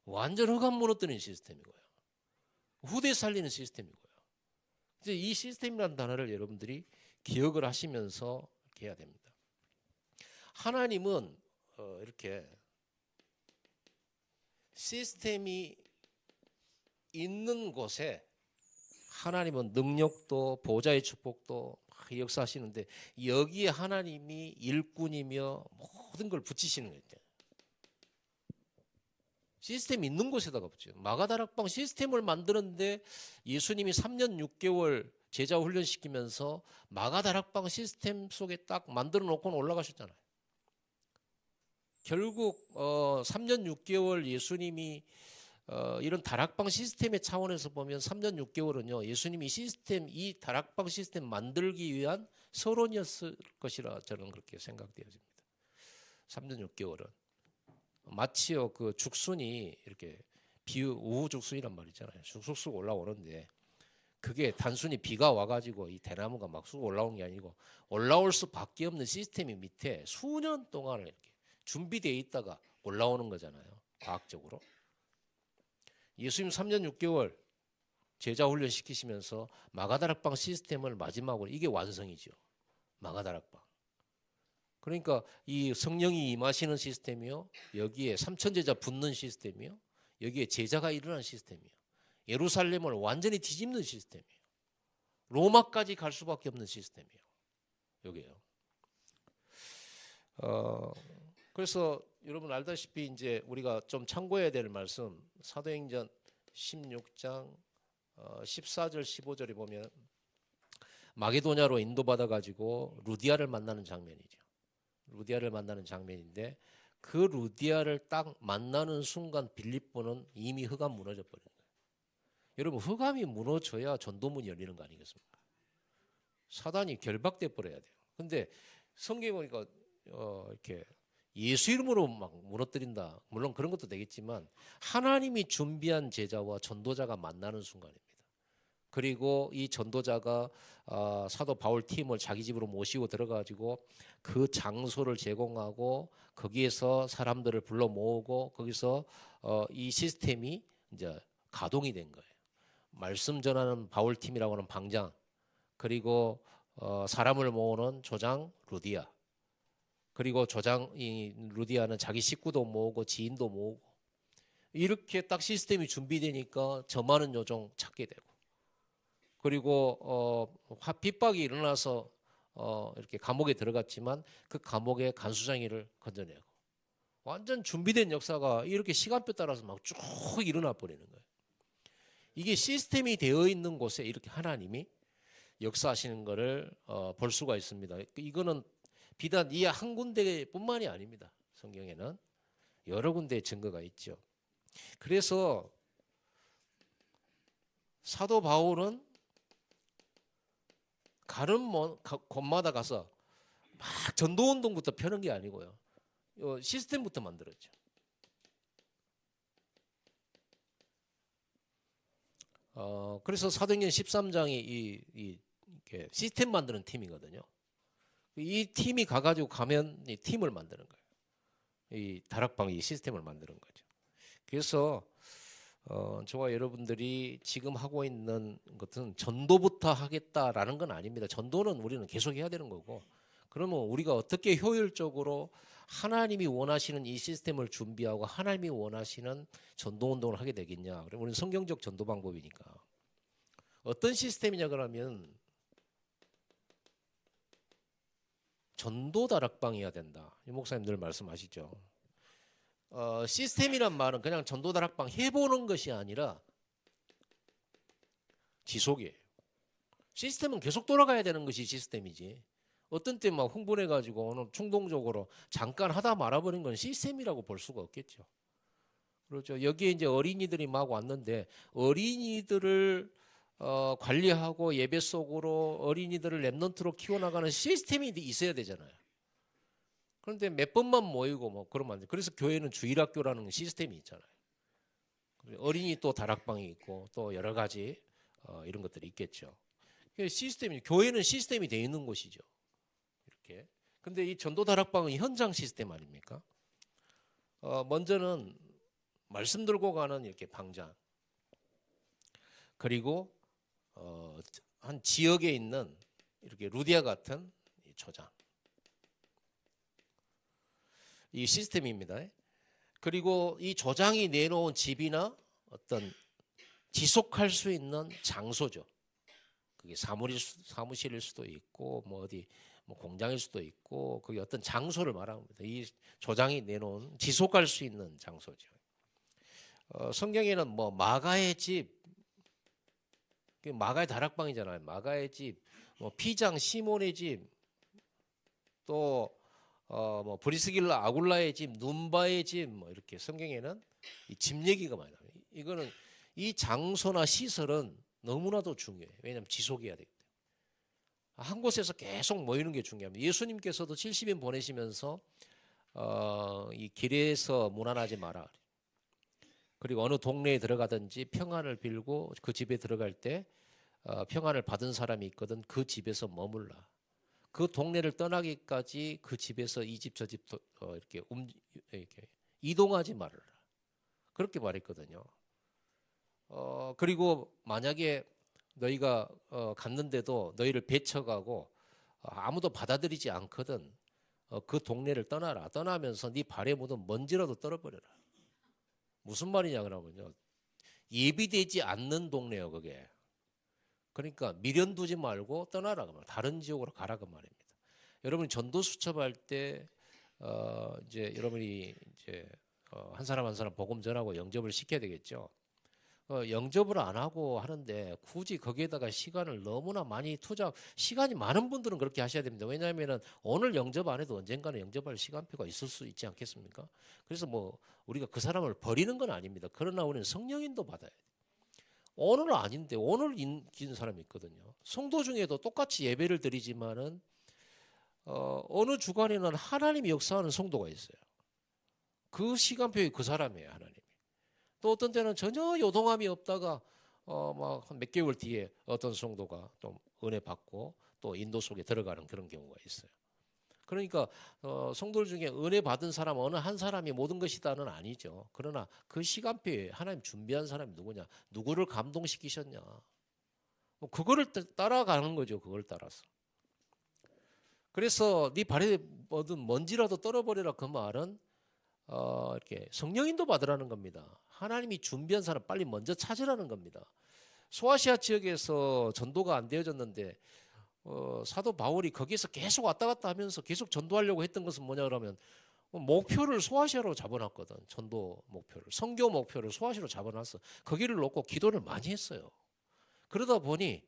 완전 흑암 무너뜨리는 시스템이고요. 후대 살리는 시스템이고요. 이제 이 시스템이라는 단어를 여러분들이 기억을 하시면서 이렇게 해야 됩니다. 하나님은 이렇게 시스템이 있는 곳에 하나님은 능력도 보좌의 축복도 역사하시는데 여기에 하나님이 일꾼이며 모든 걸 붙이시는 거예요. 시스템이 있는 곳에다가 붙여요. 마가다락방 시스템을 만드는데 예수님이 3년 6개월 제자 훈련시키면서 마가다락방 시스템 속에 딱 만들어 놓고 올라가셨잖아요. 결국 3년 6개월 예수님이 이런 다락방 시스템의 차원에서 보면 3년 6개월은요. 예수님이 이 다락방 시스템 만들기 위한 서론이었을 것이라 저는 그렇게 생각되어집니다. 3년 6개월은 마치요 그 죽순이 이렇게 우후 죽순이란 말 있잖아요. 쑥쑥 올라오는데 그게 단순히 비가 와가지고 이 대나무가 막 쑥 올라온 게 아니고 올라올 수밖에 없는 시스템이 밑에 수년 동안을 이렇게 준비되어 있다가 올라오는 거잖아요. 과학적으로. 예수님 3년 6개월 제자 훈련 시키시면서 마가다락방 시스템을 마지막으로 이게 완성이죠. 마가다락방. 그러니까 이 성령이 임하시는 시스템이요. 여기에 3천 제자 붙는 시스템이요. 여기에 제자가 일어나는 시스템이요. 예루살렘을 완전히 뒤집는 시스템이에요. 로마까지 갈 수밖에 없는 시스템이에요. 여기에요. 그래서 여러분 알다시피 이제 우리가 좀 참고해야 될 말씀 사도행전 16장 14절 15절에 보면 마게도냐로 인도받아 가지고 루디아를 만나는 장면이죠. 루디아를 만나는 장면인데 그 루디아를 딱 만나는 순간 빌립보는 이미 흑암 무너져 버린 거예요. 여러분 흑암이 무너져야 전도문이 열리는 거 아니겠습니까? 사단이 결박돼 버려야 돼요. 근데 성경에 보니까 이렇게 예수 이름으로 막 무너뜨린다. 물론 그런 것도 되겠지만 하나님이 준비한 제자와 전도자가 만나는 순간입니다. 그리고 이 전도자가 사도 바울 팀을 자기 집으로 모시고 들어가지고 그 장소를 제공하고 거기에서 사람들을 불러 모으고 거기서 이 시스템이 이제 가동이 된 거예요. 말씀 전하는 바울 팀이라고 하는 방장, 그리고 사람을 모으는 조장 루디아, 그리고 조장이 루디아는 자기 식구도 모으고 지인도 모으고 이렇게 딱 시스템이 준비되니까 점하는 요정 찾게 되고 그리고 핍박이 일어나서 이렇게 감옥에 들어갔지만 그 감옥의 간수장이를 건져내고 완전 준비된 역사가 이렇게 시간표 따라서 막 쭉 일어나 버리는 거예요. 이게 시스템이 되어 있는 곳에 이렇게 하나님이 역사하시는 것을 볼 수가 있습니다. 이거는 비단 이 한 군데뿐만이 아닙니다. 성경에는 여러 군데의 증거가 있죠. 그래서 사도 바울은 가는 곳마다 가서 막 전도운동부터 펴는 게 아니고요. 시스템부터 만들었죠. 그래서 사도행전 13장이 이렇게 시스템 만드는 팀이거든요. 이 팀이 가가지고 가면 이 팀을 만드는 거예요. 이 다락방 이 시스템을 만드는 거죠. 그래서 저와 여러분들이 지금 하고 있는 것은 전도부터 하겠다라는 건 아닙니다. 전도는 우리는 계속 해야 되는 거고 그러면 우리가 어떻게 효율적으로 하나님이 원하시는 이 시스템을 준비하고 하나님이 원하시는 전도운동을 하게 되겠냐. 그럼 우리는 성경적 전도 방법이니까. 어떤 시스템이냐 그러면 전도 다락방이어야 된다. 이 목사님 늘 말씀하시죠. 시스템이란 말은 그냥 전도 다락방 해보는 것이 아니라 지속이에요. 시스템은 계속 돌아가야 되는 것이 시스템이지. 어떤 때 막 흥분해가지고 충동적으로 잠깐 하다 말아버린 건 시스템이라고 볼 수가 없겠죠. 그렇죠. 여기에 이제 어린이들이 막 왔는데 어린이들을 관리하고 예배 속으로 어린이들을 랩넌트로 키워나가는 시스템이 있어야 되잖아요. 그런데 몇 번만 모이고 뭐 그러면 안 돼. 그래서 교회는 주일학교라는 시스템이 있잖아요. 어린이 또 다락방이 있고 또 여러 가지 이런 것들이 있겠죠. 시스템이 교회는 시스템이 되어 있는 곳이죠. 이렇게. 근데 이 전도 다락방은 현장 시스템 아닙니까? 먼저는 말씀 들고 가는 이렇게 방장. 그리고 한 지역에 있는 이렇게 루디아 같은 조장. 이 시스템입니다. 그리고 이 조장이 내놓은 집이나 어떤 지속할 수 있는 장소죠. 그게 사무실일 수도 있고 뭐 어디 뭐 공장일 수도 있고 그게 어떤 장소를 말합니다. 이 조장이 내놓은 지속할 수 있는 장소죠. 성경에는 뭐 마가의 집, 마가의 다락방이잖아요. 마가의 집, 뭐 피장 시몬의 집, 또 뭐 브리스길라 아굴라의 집, 눈바의 집, 뭐 이렇게 성경에는 이 집 얘기가 많이 나와요. 이거는 이 장소나 시설은 너무나도 중요해요. 왜냐하면 지속해야 되기 때문에. 한 곳에서 계속 모이는 게 중요합니다. 예수님께서도 70인 보내시면서 이 길에서 무난하지 마라. 그리고 어느 동네에 들어가든지 평안을 빌고 그 집에 들어갈 때 평안을 받은 사람이 있거든 그 집에서 머물라. 그 동네를 떠나기까지 그 집에서 이 집 저 집 이렇게 이동하지 말아라. 그렇게 말했거든요. 그리고 만약에 너희가 갔는데도 너희를 배쳐가고 아무도 받아들이지 않거든 그 동네를 떠나라. 떠나면서 네 발에 묻은 먼지라도 떨어버려라. 무슨 말이냐 그러면요. 예비되지 않는 동네요 그게. 그러니까 미련 두지 말고 떠나라. 다른 지역으로 가라 그 말입니다. 여러분이 전도 수첩할 때 이제 여러분이 이제 한 사람 한 사람 복음 전하고 영접을 시켜야 되겠죠. 영접을 안 하고 하는데 굳이 거기에다가 시간을 너무나 많이 시간이 많은 분들은 그렇게 하셔야 됩니다. 왜냐하면 오늘 영접 안 해도 언젠가는 영접할 시간표가 있을 수 있지 않겠습니까? 그래서 뭐 우리가 그 사람을 버리는 건 아닙니다. 그러나 우리는 성령인도 받아야 돼요. 오늘 아닌데 오늘 인기는 사람이 있거든요. 성도 중에도 똑같이 예배를 드리지만은 어느 주간에는 하나님이 역사하는 성도가 있어요. 그 시간표에 그 사람이에요, 하나님이. 또 어떤 때는 전혀 요동함이 없다가 막 몇 개월 뒤에 어떤 성도가 또 은혜 받고 또 인도 속에 들어가는 그런 경우가 있어요. 그러니까 성도들 중에 은혜 받은 사람 어느 한 사람이 모든 것이다는 아니죠. 그러나 그 시간표에 하나님 준비한 사람이 누구냐? 누구를 감동시키셨냐? 그거를 따라가는 거죠. 그걸 따라서. 그래서 네 발에 묻은 먼지라도 떨어버려라 그 말은 이렇게 성령인도 받으라는 겁니다. 하나님이 준비한 사람 빨리 먼저 찾으라는 겁니다. 소아시아 지역에서 전도가 안 되어졌는데 사도 바울이 거기에서 계속 왔다 갔다 하면서 계속 전도하려고 했던 것은 뭐냐 그러면 목표를 소아시아로 잡아놨거든. 전도 목표를. 선교 목표를 소아시아로 잡아놨어. 거기를 놓고 기도를 많이 했어요. 그러다 보니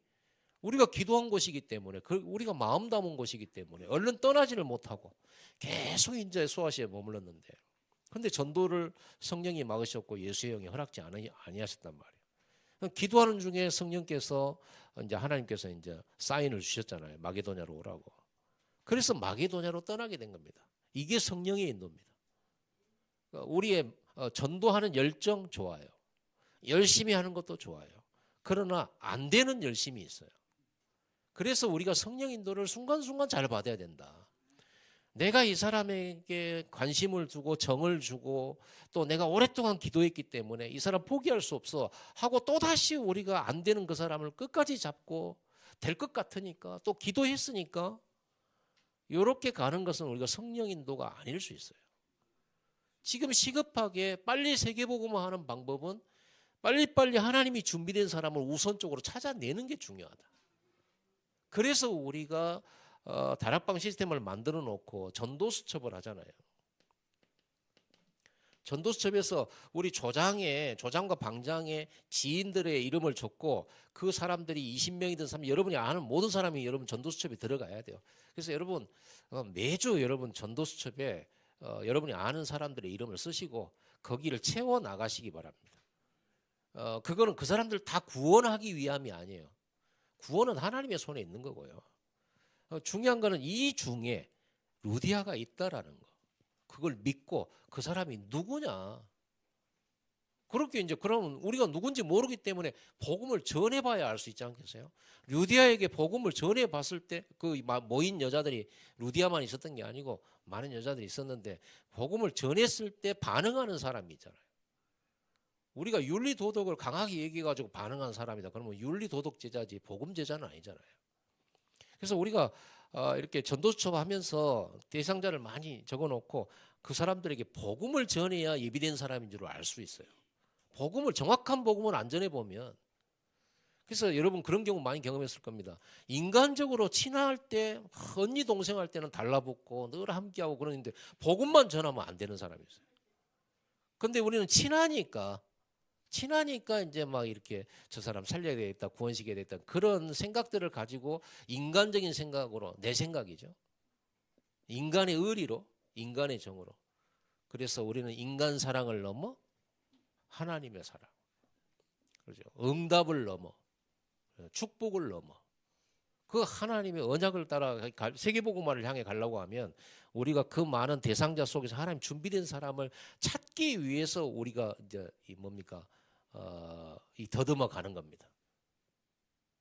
우리가 기도한 곳이기 때문에 우리가 마음 담은 곳이기 때문에 얼른 떠나지를 못하고 계속 이제 소아시아에 머물렀는데 근데 전도를 성령이 막으셨고 예수의 영이 허락지 아니하셨단 말이에요. 기도하는 중에 성령께서 이제 하나님께서 이제 사인을 주셨잖아요. 마게도냐로 오라고. 그래서 마게도냐로 떠나게 된 겁니다. 이게 성령의 인도입니다. 우리의 전도하는 열정 좋아요. 열심히 하는 것도 좋아요. 그러나 안 되는 열심이 있어요. 그래서 우리가 성령 인도를 순간순간 잘 받아야 된다. 내가 이 사람에게 관심을 두고 정을 주고 또 내가 오랫동안 기도했기 때문에 이 사람 포기할 수 없어 하고 또다시 우리가 안 되는 그 사람을 끝까지 잡고 될 것 같으니까 또 기도했으니까 이렇게 가는 것은 우리가 성령 인도가 아닐 수 있어요. 지금 시급하게 빨리 세계복음화 하는 방법은 빨리빨리 하나님이 준비된 사람을 우선적으로 찾아내는 게 중요하다. 그래서 우리가 다락방 시스템을 만들어 놓고 전도수첩을 하잖아요. 전도수첩에서 우리 조장과 방장의 지인들의 이름을 적고 그 사람들이 20명이든 30명, 여러분이 아는 모든 사람이 여러분 전도수첩에 들어가야 돼요. 그래서 여러분 매주 여러분 전도수첩에 여러분이 아는 사람들의 이름을 쓰시고 거기를 채워 나가시기 바랍니다. 그거는 그 사람들 다 구원하기 위함이 아니에요. 구원은 하나님의 손에 있는 거고요. 중요한 거는 이 중에 루디아가 있다라는 거. 그걸 믿고 그 사람이 누구냐. 그렇게 이제 그러면 우리가 누군지 모르기 때문에 복음을 전해봐야 알 수 있지 않겠어요? 루디아에게 복음을 전해봤을 때 그 모인 여자들이 루디아만 있었던 게 아니고 많은 여자들이 있었는데 복음을 전했을 때 반응하는 사람이 있잖아요. 우리가 윤리도덕을 강하게 얘기해가지고 반응한 사람이다. 그러면 윤리도덕 제자지 복음 제자는 아니잖아요. 그래서 우리가 이렇게 전도수첩 하면서 대상자를 많이 적어놓고 그 사람들에게 복음을 전해야 예비된 사람인 줄 알 수 있어요. 정확한 복음을 안 전해보면. 그래서 여러분 그런 경우 많이 경험했을 겁니다. 인간적으로 친할 때 언니 동생 할 때는 달라붙고 늘 함께하고 그러는데 복음만 전하면 안 되는 사람이 있어요. 근데 우리는 친하니까 이제 막 이렇게 저 사람 살려야 되겠다, 구원시켜야 되겠다 그런 생각들을 가지고 인간적인 생각으로, 내 생각이죠. 인간의 의리로, 인간의 정으로. 그래서 우리는 인간 사랑을 넘어 하나님의 사랑, 그렇죠. 응답을 넘어 축복을 넘어 그 하나님의 언약을 따라 세계복음화를 향해 가려고 하면 우리가 그 많은 대상자 속에서 하나님 준비된 사람을 찾기 위해서 우리가 이제 이 더듬어 가는 겁니다.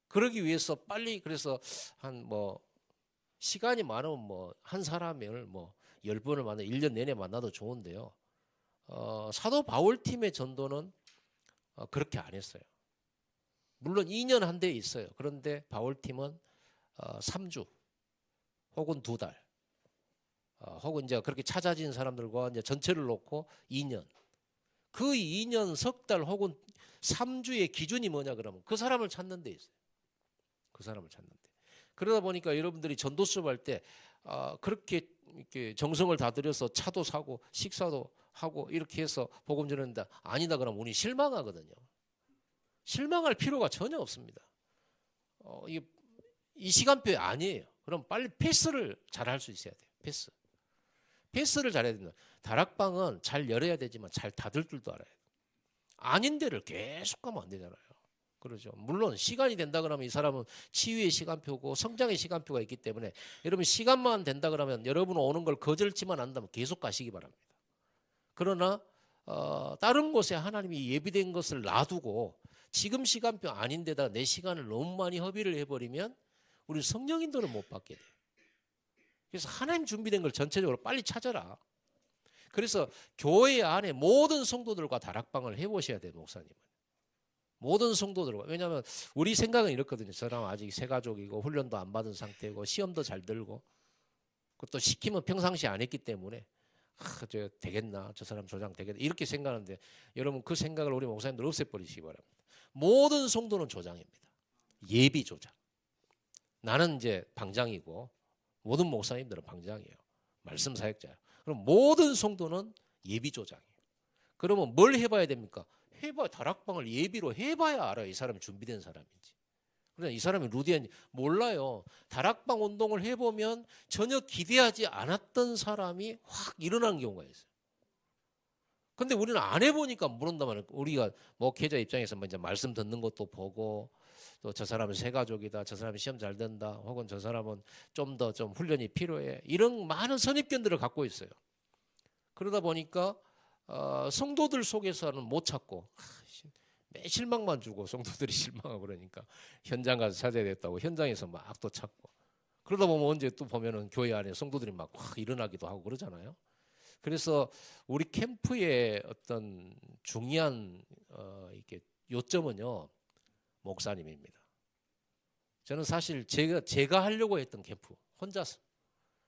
그러기 위해서 빨리 그래서 시간이 많으면 한 사람을 10번을 만나 1년 내내 만나도 좋은데요. 사도 바울 팀의 전도는 그렇게 안 했어요. 물론 2년 한 데 있어요. 그런데 바울 팀은 3주 혹은 2달 혹은 이제 그렇게 찾아진 사람들과 이제 전체를 놓고 2년. 그 2년, 석 달 혹은 3주의 기준이 뭐냐 그러면 그 사람을 찾는 데 있어요. 그 사람을 찾는 데. 그러다 보니까 여러분들이 전도수업 할 때 그렇게 이렇게 정성을 다 들여서 차도 사고 식사도 하고 이렇게 해서 복음 전하는데 아니다 그러면 우리 실망하거든요. 실망할 필요가 전혀 없습니다. 이 시간표에 아니에요. 그럼 빨리 패스를 잘 할 수 있어야 돼요. 패스를 잘해야 됩니다. 다락방은 잘 열어야 되지만 잘 닫을 줄도 알아야 돼요. 아닌 데를 계속 가면 안 되잖아요. 그렇죠. 물론 시간이 된다 그러면 이 사람은 치유의 시간표고 성장의 시간표가 있기 때문에 여러분 시간만 된다 그러면 여러분 오는 걸 거절치만 안다면 계속 가시기 바랍니다. 그러나 다른 곳에 하나님이 예비된 것을 놔두고 지금 시간표 아닌데다 내 시간을 너무 많이 허비를 해버리면 우리 성령 인도를 못 받게 돼요. 그래서 하나님 준비된 걸 전체적으로 빨리 찾아라. 그래서 교회 안에 모든 성도들과 다락방을 해보셔야 돼요. 목사님은. 모든 성도들과. 왜냐하면 우리 생각은 이렇거든요. 저 사람 아직 새가족이고 훈련도 안 받은 상태고 시험도 잘 들고 그것도 시키면 평상시 안 했기 때문에 저 되겠나 저 사람 조장 되겠나 이렇게 생각하는데 여러분 그 생각을 우리 목사님들 없애버리시기 바랍니다. 모든 성도는 조장입니다. 예비 조장. 나는 이제 방장이고 모든 목사님들은 방장이에요. 말씀 사역자예요. 그럼 모든 성도는 예비 조장이에요. 그러면 뭘 해봐야 됩니까? 다락방을 예비로 해봐야 알아요. 이 사람이 준비된 사람인지. 그러나 이 사람이 루디안지 몰라요. 다락방 운동을 해보면 전혀 기대하지 않았던 사람이 확 일어나는 경우가 있어요. 근데 우리는 안 해보니까 모른단 말이에요. 우리가 목회자 입장에서 이제 말씀 듣는 것도 보고 또 저 사람은 새가족이다. 저 사람이 시험 잘 된다. 혹은 저 사람은 좀 더 훈련이 필요해. 이런 많은 선입견들을 갖고 있어요. 그러다 보니까 성도들 속에서는 못 찾고 매 실망만 주고 성도들이 실망하고 그러니까 현장 가서 찾아야 됐다고 현장에서 막 또 찾고 그러다 보면 언제 또 보면은 교회 안에 성도들이 막 확 일어나기도 하고 그러잖아요. 그래서 우리 캠프의 어떤 중요한 이렇게 요점은요 목사님입니다. 저는 사실 제가 하려고 했던 캠프 혼자서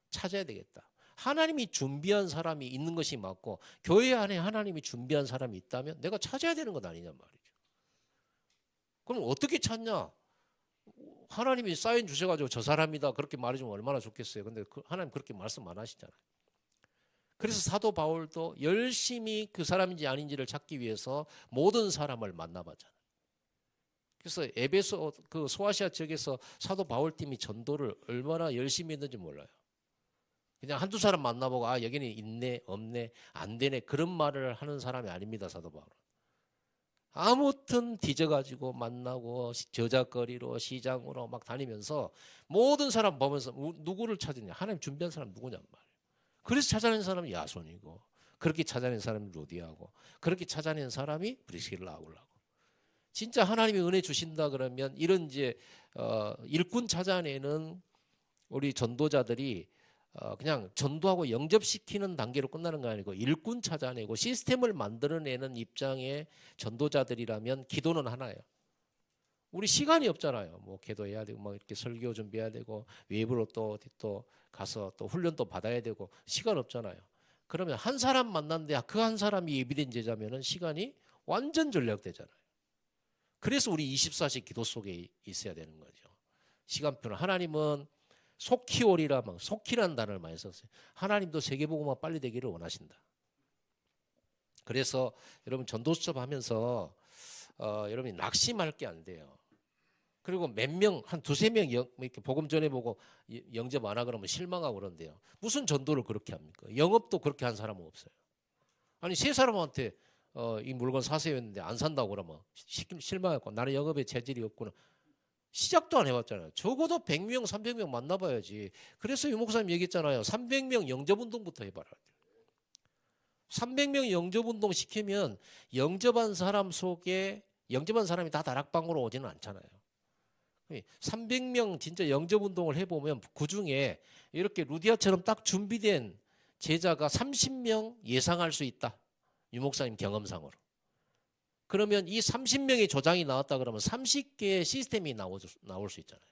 찾아야 되겠다. 하나님이 준비한 사람이 있는 것이 맞고 교회 안에 하나님이 준비한 사람이 있다면 내가 찾아야 되는 건 아니냔 말이죠. 그럼 어떻게 찾냐? 하나님이 사인 주셔가지고 저 사람이다 그렇게 말해주면 얼마나 좋겠어요. 근데 하나님 그렇게 말씀 안 하시잖아요. 그래서 사도 바울도 열심히 그 사람인지 아닌지를 찾기 위해서 모든 사람을 만나봤잖아요. 그래서 에베소 그 소아시아 지역에서 사도 바울 팀이 전도를 얼마나 열심히 했는지 몰라요. 그냥 한두 사람 만나보고 아 여기는 있네 없네 안 되네 그런 말을 하는 사람이 아닙니다. 사도 바울은. 아무튼 뒤져가지고 만나고 저작거리로 시장으로 막 다니면서 모든 사람 보면서 누구를 찾느냐. 하나님 준비한 사람 누구냔 말이에요. 그래서 찾아낸 사람이 야손이고 그렇게 찾아낸 사람이 로디아고 그렇게 찾아낸 사람이 브리스길라 아굴라고. 진짜 하나님이 은혜 주신다 그러면 이런 이제 일꾼 찾아내는 우리 전도자들이 그냥 전도하고 영접시키는 단계로 끝나는 거 아니고 일꾼 찾아내고 시스템을 만들어내는 입장의 전도자들이라면 기도는 하나예요. 우리 시간이 없잖아요. 뭐 기도해야 되고 막 이렇게 설교 준비해야 되고 외부로 또 가서 또 훈련 또 받아야 되고 시간 없잖아요. 그러면 한 사람 만났는데 그 한 사람이 예비된 제자면은 시간이 완전 전략되잖아요. 그래서 우리 24시 기도 속에 있어야 되는 거죠. 시간표는 하나님은 속히 오리라 막 속히라는 단어를 많이 썼어요. 하나님도 세계복음화 빨리 되기를 원하신다. 그래서 여러분 전도수첩 하면서 여러분이 낙심할 게 안 돼요. 그리고 몇 명, 한 두세 명 이렇게 복음 전해보고 영접 안 하고 그러면 실망하고 그런데요. 무슨 전도를 그렇게 합니까? 영업도 그렇게 한 사람은 없어요. 아니 세 사람한테 이 물건 사세요 했는데 안 산다고 그러면 실망했고 나는 영업에 재질이 없구나. 시작도 안 해봤잖아요. 적어도 100명, 300명 만나봐야지. 그래서 유 목사님 얘기했잖아요. 300명 영접운동부터 해봐라. 300명 영접운동 시키면 영접한 사람 속에 영접한 사람이 다 다락방으로 오지는 않잖아요. 300명 진짜 영접운동을 해보면 그중에 이렇게 루디아처럼 딱 준비된 제자가 30명 예상할 수 있다. 유 목사님 경험상으로. 그러면 이 30명의 조장이 나왔다 그러면 30개의 시스템이 나올 수 있잖아요.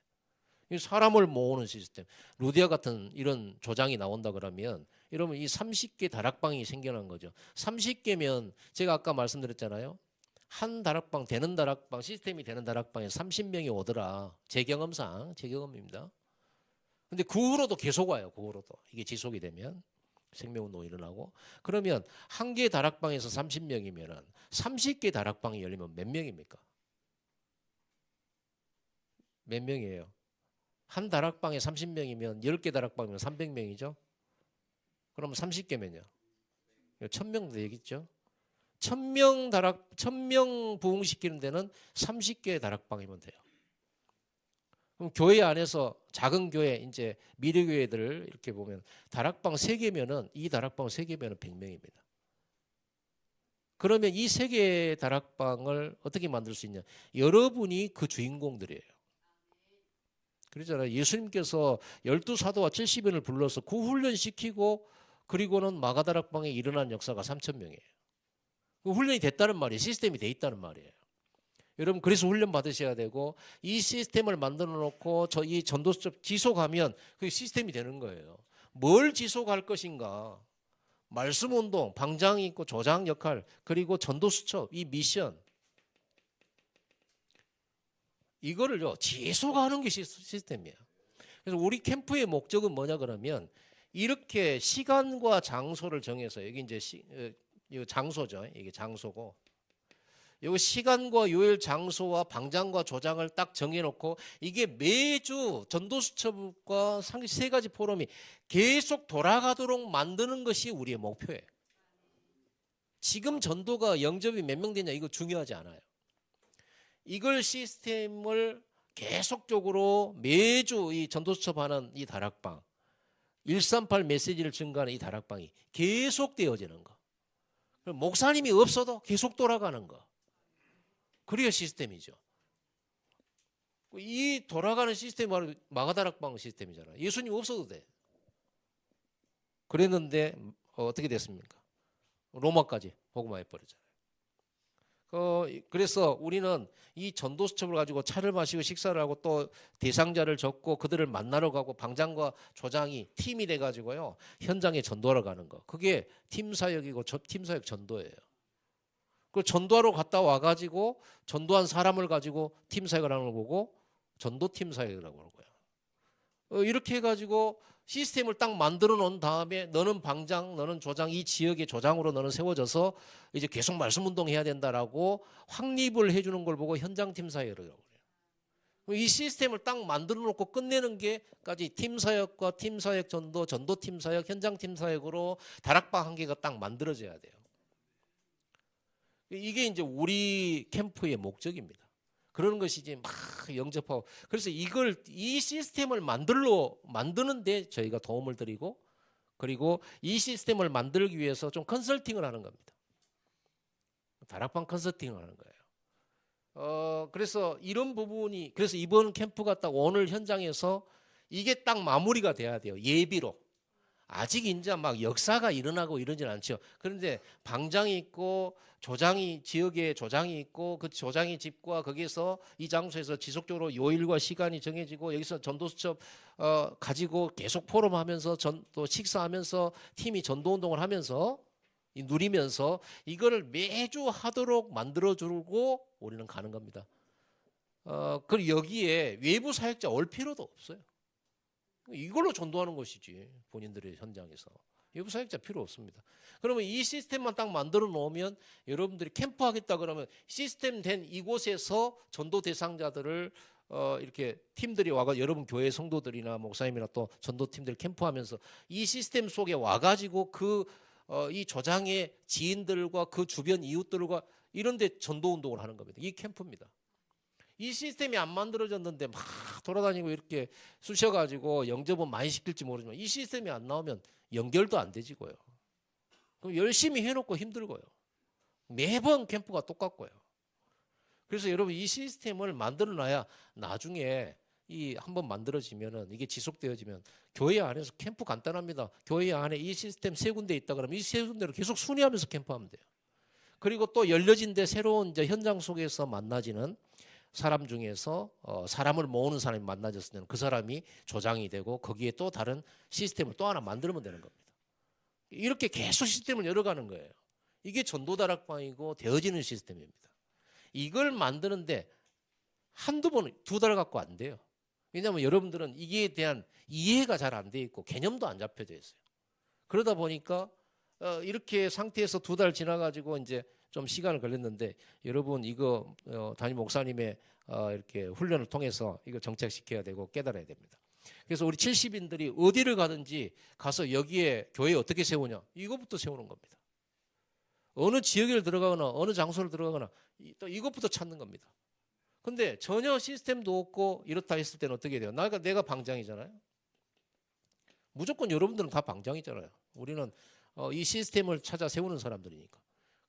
사람을 모으는 시스템. 루디아 같은 이런 조장이 나온다 그러면 이러면 이 30개 다락방이 생겨난 거죠. 30개면 제가 아까 말씀드렸잖아요. 한 다락방 되는 다락방 시스템이 되는 다락방에 30명이 오더라. 제 경험상 제 경험입니다. 근데 그 후로도 계속 와요. 그 후로도 이게 지속이 되면 생명운동이 일어나고 그러면 한 개 다락방에서 30명이면은 30개 다락방이 열리면 몇 명입니까? 몇 명이에요? 한 다락방에 30명이면 10개 다락방이면 300명이죠. 그러면 30개면요. 1000명 되겠죠. 1000명 부흥시키는 데는 30개 다락방이면 돼요. 그럼 교회 안에서 작은 교회 이제 미래교회들을 이렇게 보면 다락방 3개면은 이 다락방 3개면은 100명입니다. 그러면 이 3개의 다락방을 어떻게 만들 수 있냐? 여러분이 그 주인공들이에요. 그러잖아요. 예수님께서 12사도와 70인을 불러서 그 훈련시키고 그리고는 마가다락방에 일어난 역사가 3,000명이에요. 그 훈련이 됐다는 말이에요. 시스템이 돼 있다는 말이에요. 여러분 그래서 훈련 받으셔야 되고 이 시스템을 만들어 놓고 이 전도수첩 지속하면 그게 시스템이 되는 거예요. 뭘 지속할 것인가? 말씀 운동, 방장이 있고 조장 역할, 그리고 전도수첩, 이 미션 이거를요 지속하는 게 시스템이에요. 그래서 우리 캠프의 목적은 뭐냐 그러면 이렇게 시간과 장소를 정해서 여기 이제 이거 장소죠. 이게 장소고 이 시간과 요일 장소와 방장과 조장을 딱 정해놓고 이게 매주 전도수첩과 세 가지 포럼이 계속 돌아가도록 만드는 것이 우리의 목표예요. 지금 전도가 영접이 몇 명 되냐 이거 중요하지 않아요. 이걸 시스템을 계속적으로 매주 이 전도수첩 하는 이 다락방 138 메시지를 증가하는 이 다락방이 계속 되어지는 거. 목사님이 없어도 계속 돌아가는 거. 그래야 시스템이죠. 이 돌아가는 시스템이 바로 마가다락방 시스템이잖아요. 예수님 없어도 돼. 그랬는데 어떻게 됐습니까? 로마까지 복음화 해버리잖아요. 그래서 우리는 이 전도수첩을 가지고 차를 마시고 식사를 하고 또 대상자를 적고 그들을 만나러 가고 방장과 조장이 팀이 돼가지고요 현장에 전도하러 가는 거. 그게 팀 사역이고 팀 사역 전도예요. 그 전도하러 갔다 와가지고 전도한 사람을 가지고 팀 사역을 하는 걸 보고 전도팀 사역이라고 하는 거예요. 이렇게 해가지고 시스템을 딱 만들어 놓은 다음에 너는 방장, 너는 조장, 이 지역의 조장으로 너는 세워져서 이제 계속 말씀 운동해야 된다라고 확립을 해주는 걸 보고 현장팀 사역이라고 그래요. 이 시스템을 딱 만들어 놓고 끝내는 게까지 팀 사역과 팀 사역 전도, 전도팀 사역, 현장팀 사역으로 다락방 한 개가 딱 만들어져야 돼요. 이게 이제 우리 캠프의 목적입니다. 그러는 것이 이제 막 영접하고 그래서 이 시스템을 만드는데 저희가 도움을 드리고 그리고 이 시스템을 만들기 위해서 좀 컨설팅을 하는 겁니다. 다락방 컨설팅을 하는 거예요. 그래서 이런 부분이 그래서 이번 캠프가 딱 오늘 현장에서 이게 딱 마무리가 돼야 돼요. 예비로. 아직 이제 막 역사가 일어나고 이러진 않죠. 그런데 방장이 있고 조장이 지역에 조장이 있고 그 조장의 집과 거기서 이 장소에서 지속적으로 요일과 시간이 정해지고 여기서 전도수첩 가지고 계속 포럼하면서 또 식사하면서 팀이 전도운동을 하면서 누리면서 이거를 매주 하도록 만들어주고 우리는 가는 겁니다. 그리고 여기에 외부 사역자 올 필요도 없어요. 이걸로 전도하는 것이지 본인들의 현장에서 외부 사역자 필요 없습니다. 그러면 이 시스템만 딱 만들어 놓으면 여러분들이 캠프하겠다 그러면 시스템 된 이곳에서 전도 대상자들을 이렇게 팀들이 와가 여러분 교회 성도들이나 목사님이나 또 전도팀들 캠프하면서 이 시스템 속에 와가지고 이 조장의 지인들과 그 주변 이웃들과 이런데 전도 운동을 하는 겁니다. 이 캠프입니다. 이 시스템이 안 만들어졌는데 막 돌아다니고 이렇게 쑤셔가지고 영접은 많이 시킬지 모르지만 이 시스템이 안 나오면 연결도 안 되지고요. 그럼 열심히 해놓고 힘들고요. 매번 캠프가 똑같고요. 그래서 여러분 이 시스템을 만들어놔야 나중에 이 한번 만들어지면은 이게 지속되어지면 교회 안에서 캠프 간단합니다. 교회 안에 이 시스템 세 군데 있다 그러면 이 세 군데를 계속 순회하면서 캠프하면 돼요. 그리고 또 열려진 데 새로운 이제 현장 속에서 만나지는 사람 중에서 사람을 모으는 사람이 만나졌을 때는 그 사람이 조장이 되고 거기에 또 다른 시스템을 또 하나 만들면 되는 겁니다. 이렇게 계속 시스템을 열어가는 거예요. 이게 전도다락방이고 되어지는 시스템입니다. 이걸 만드는데 한두 번, 두 달 갖고 안 돼요. 왜냐하면 여러분들은 이게 대한 이해가 잘 안 돼 있고 개념도 안 잡혀져 있어요. 그러다 보니까 이렇게 상태에서 두 달 지나가지고 이제 좀 시간을 걸렸는데 여러분 이거 담임 목사님의 이렇게 훈련을 통해서 이거 정착시켜야 되고 깨달아야 됩니다. 그래서 우리 70인들이 어디를 가든지 가서 여기에 교회 어떻게 세우냐 이것부터 세우는 겁니다. 어느 지역에 들어가거나 어느 장소를 들어가거나 또 이것부터 찾는 겁니다. 근데 전혀 시스템도 없고 이렇다 했을 때는 어떻게 돼요? 내가 방장이잖아요. 무조건 여러분들은 다 방장이잖아요. 우리는 이 시스템을 찾아 세우는 사람들이니까.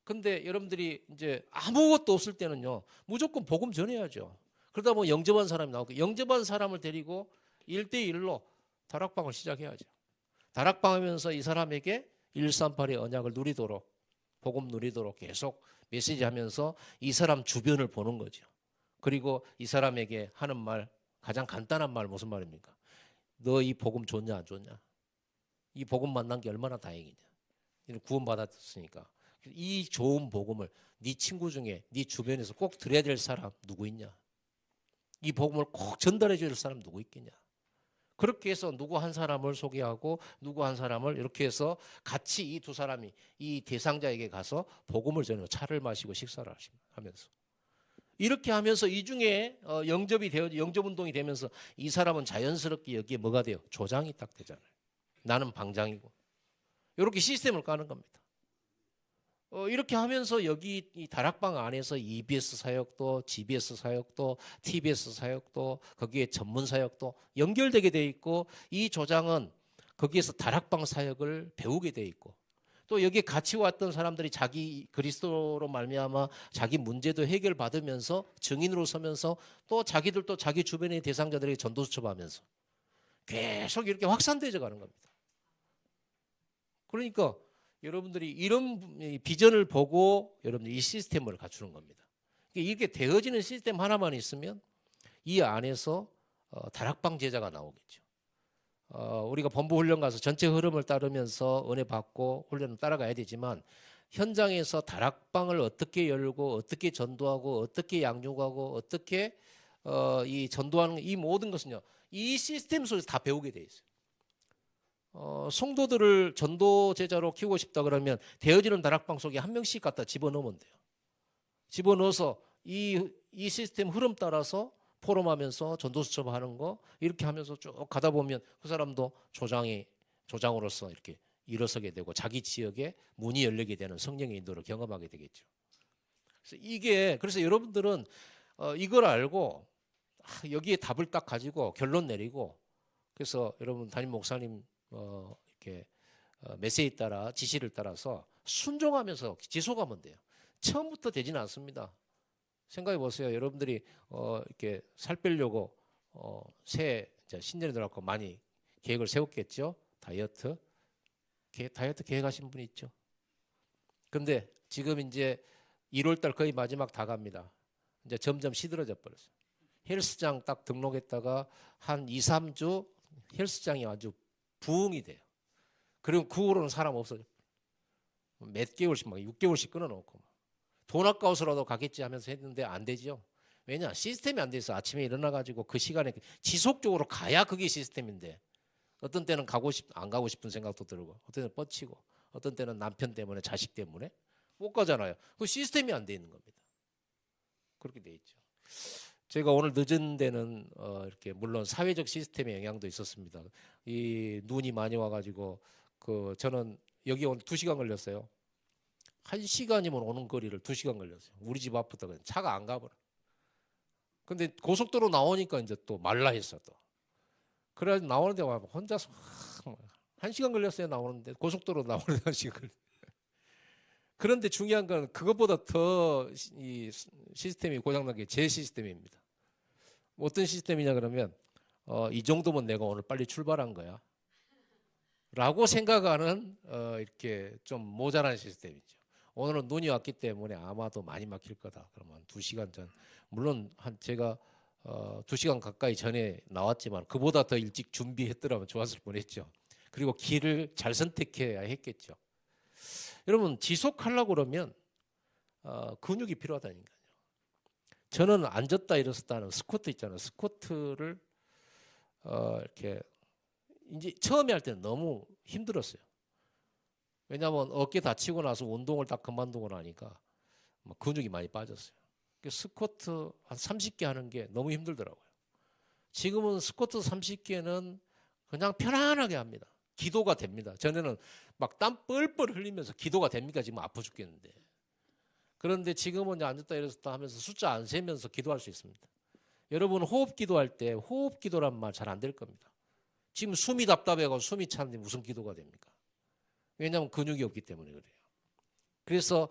근데 여러분들이 이제 아무것도 없을 때는요, 무조건 복음 전해야죠. 그러다 보면 영접한 사람이 나오고, 영접한 사람을 데리고 1대1로 다락방을 시작해야죠. 다락방 하면서 이 사람에게 138의 언약을 누리도록, 복음 누리도록 계속 메시지 하면서 이 사람 주변을 보는 거죠. 그리고 이 사람에게 하는 말, 가장 간단한 말 무슨 말입니까? 너 이 복음 좋냐 안 좋냐? 이 복음 만난 게 얼마나 다행이냐? 구원받았으니까. 이 좋은 복음을 네 친구 중에 네 주변에서 꼭 드려야 될 사람 누구 있냐? 이 복음을 꼭 전달해 줄 사람 누구 있겠냐? 그렇게 해서 누구 한 사람을 소개하고 누구 한 사람을 이렇게 해서 같이 이 두 사람이 이 대상자에게 가서 복음을 전하고 차를 마시고 식사를 하면서 이렇게 하면서 이 중에 영접 운동이 되면서 이 사람은 자연스럽게 여기에 뭐가 돼요? 조장이 딱 되잖아요. 나는 방장이고 이렇게 시스템을 까는 겁니다. 이렇게 하면서 여기 이 다락방 안에서 EBS 사역도, GBS 사역도, TBS 사역도, 거기에 전문 사역도 연결되게 돼 있고 이 조장은 거기에서 다락방 사역을 배우게 돼 있고 또 여기 같이 왔던 사람들이 자기 그리스도로 말미암아 자기 문제도 해결받으면서 증인으로 서면서 또 자기들도 자기 주변의 대상자들에게 전도수첩하면서 계속 이렇게 확산되어 가는 겁니다. 그러니까 여러분들이 이런 비전을 보고 여러분들이 이 시스템을 갖추는 겁니다. 이게 되어지는 시스템 하나만 있으면 이 안에서 다락방 제자가 나오겠죠. 우리가 본부 훈련 가서 전체 흐름을 따르면서 은혜 받고 훈련을 따라가야 되지만 현장에서 다락방을 어떻게 열고 어떻게 전도하고 어떻게 양육하고 어떻게 이 전도하는 이 모든 것은요. 이 시스템 속에서 다 배우게 돼 있어요. 성도들을 전도 제자로 키우고 싶다 그러면 되어지는 다락방 속에 한 명씩 갖다 집어넣으면 돼요. 집어넣어서 이 시스템 흐름 따라서 포럼하면서 전도 수첩하는 거 이렇게 하면서 쭉 가다 보면 그 사람도 조장으로서 이렇게 일어서게 되고 자기 지역에 문이 열리게 되는 성령의 인도를 경험하게 되겠죠. 그래서 여러분들은 이걸 알고 여기에 답을 딱 가지고 결론 내리고 그래서 여러분 담임 목사님 이렇게 메시지 따라 지시를 따라서 순종하면서 지속하면 돼요. 처음부터 되지는 않습니다. 생각해 보세요. 여러분들이 이렇게 살 빼려고 새해 신년에 들어가고 많이 계획을 세웠겠죠. 다이어트 계획하신 분이 있죠. 근데 지금 이제 1월달 거의 마지막 다 갑니다. 이제 점점 시들어져 버렸어요. 헬스장 딱 등록했다가 한 2, 3주 헬스장이 아주 부흥이 돼요. 그리고 그 후로는 사람 없어져. 몇 개월씩 막 6개월씩 끊어놓고 돈 아까워서라도 가겠지 하면서 했는데 안 되죠. 왜냐? 시스템이 안 돼 있어. 아침에 일어나가지고 그 시간에 지속적으로 가야 그게 시스템인데 어떤 때는 안 가고 싶은 생각도 들고 어떤 때는 뻗치고 어떤 때는 남편 때문에 자식 때문에 못 가잖아요. 그 시스템이 안 돼 있는 겁니다. 그렇게 돼 있죠. 제가 오늘 늦은 데는 이렇게 물론 사회적 시스템의 영향도 있었습니다. 이 눈이 많이 와가지고 저는 여기 오늘 2시간 걸렸어요. 1시간이면 오는 거리를 2시간 걸렸어요. 우리 집 앞부터 그냥 차가 안 가버려. 근데 고속도로 나오니까 이제 또 말라 했어 또. 그래가지고 나오는데 혼자서 1시간 걸렸어요 나오는데 고속도로 나오는데 1시간 걸렸어요. 그런데 중요한 건 그것보다 더 이 시스템이 고장난 게 제 시스템입니다. 어떤 시스템이냐 그러면 이 정도면 내가 오늘 빨리 출발한 거야 라고 생각하는 이렇게 좀 모자란 시스템이죠. 오늘은 눈이 왔기 때문에 아마도 많이 막힐 거다. 그러면 2시간 전 물론 제가 2시간 가까이 전에 나왔지만 그보다 더 일찍 준비했더라면 좋았을 뻔했죠. 그리고 길을 잘 선택해야 했겠죠. 여러분 지속하려고 그러면 근육이 필요하다니까요. 저는 앉았다 일어섰다는 스쿼트 있잖아요. 스쿼트를 이렇게 이제 처음에 할 때는 너무 힘들었어요. 왜냐하면 어깨 다치고 나서 운동을 딱 그만두고 나니까 근육이 많이 빠졌어요. 스쿼트 한 30개 하는 게 너무 힘들더라고요. 지금은 스쿼트 30개는 그냥 편안하게 합니다. 기도가 됩니다. 전에는 막 땀 뻘뻘 흘리면서 기도가 됩니까? 지금 아파 죽겠는데. 그런데 지금은 이제 앉았다 일어섰다 하면서 숫자 안 세면서 기도할 수 있습니다. 여러분 호흡 기도할 때 호흡 기도란 말 잘 안 될 겁니다. 지금 숨이 답답해가지고 숨이 차는데 무슨 기도가 됩니까? 왜냐하면 근육이 없기 때문에 그래요. 그래서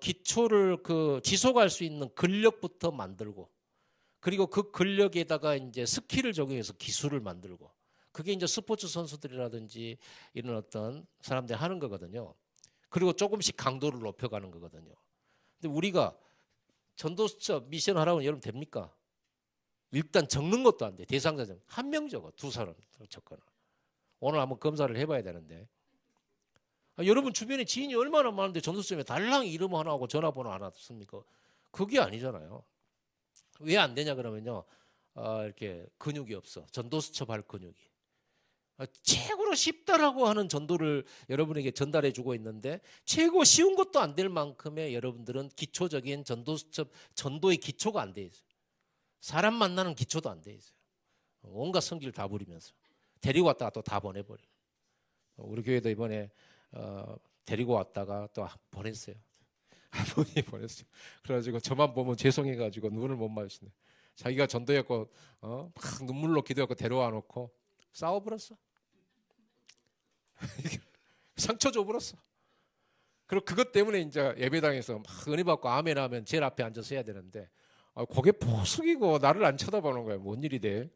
기초를 지속할 수 있는 근력부터 만들고 그리고 그 근력에다가 이제 스킬을 적용해서 기술을 만들고 그게 이제 스포츠 선수들이라든지 이런 어떤 사람들이 하는 거거든요. 그리고 조금씩 강도를 높여가는 거거든요. 근데 우리가 전도수첩 미션 하라고 여러분 됩니까? 일단 적는 것도 안 돼. 대상자 한 명 적어. 2사람 적거나. 오늘 한번 검사를 해봐야 되는데. 여러분 주변에 지인이 얼마나 많은데 전도수첩에 달랑 이름 하나 하고 전화번호 하나 씁니까? 그게 아니잖아요. 왜 안 되냐 그러면요. 이렇게 근육이 없어. 전도수첩 할 근육이. 최고로 쉽다라고 하는 전도를 여러분에게 전달해 주고 있는데 최고 쉬운 것도 안 될 만큼의 여러분들은 기초적인 전도의 기초가 안 돼 있어요. 사람 만나는 기초도 안 돼 있어요. 온갖 성질 다 부리면서 데리고 왔다가 또 다 보내버려요. 우리 교회도 이번에 데리고 왔다가 또 보냈어요. 한 분이 보냈어요. 그래가지고 저만 보면 죄송해가지고 눈을 못 마주치네. 자기가 전도했고 막 눈물로 기도했고 데려와 놓고 싸워버렸어. 상처 줘버렸어. 그리고 그것 때문에 이제 예배당에서 막 은혜 받고 아멘 하면 제일 앞에 앉아서 해야 되는데 고개 푹 숙이고 나를 안 쳐다보는 거야. 뭔 일이 돼?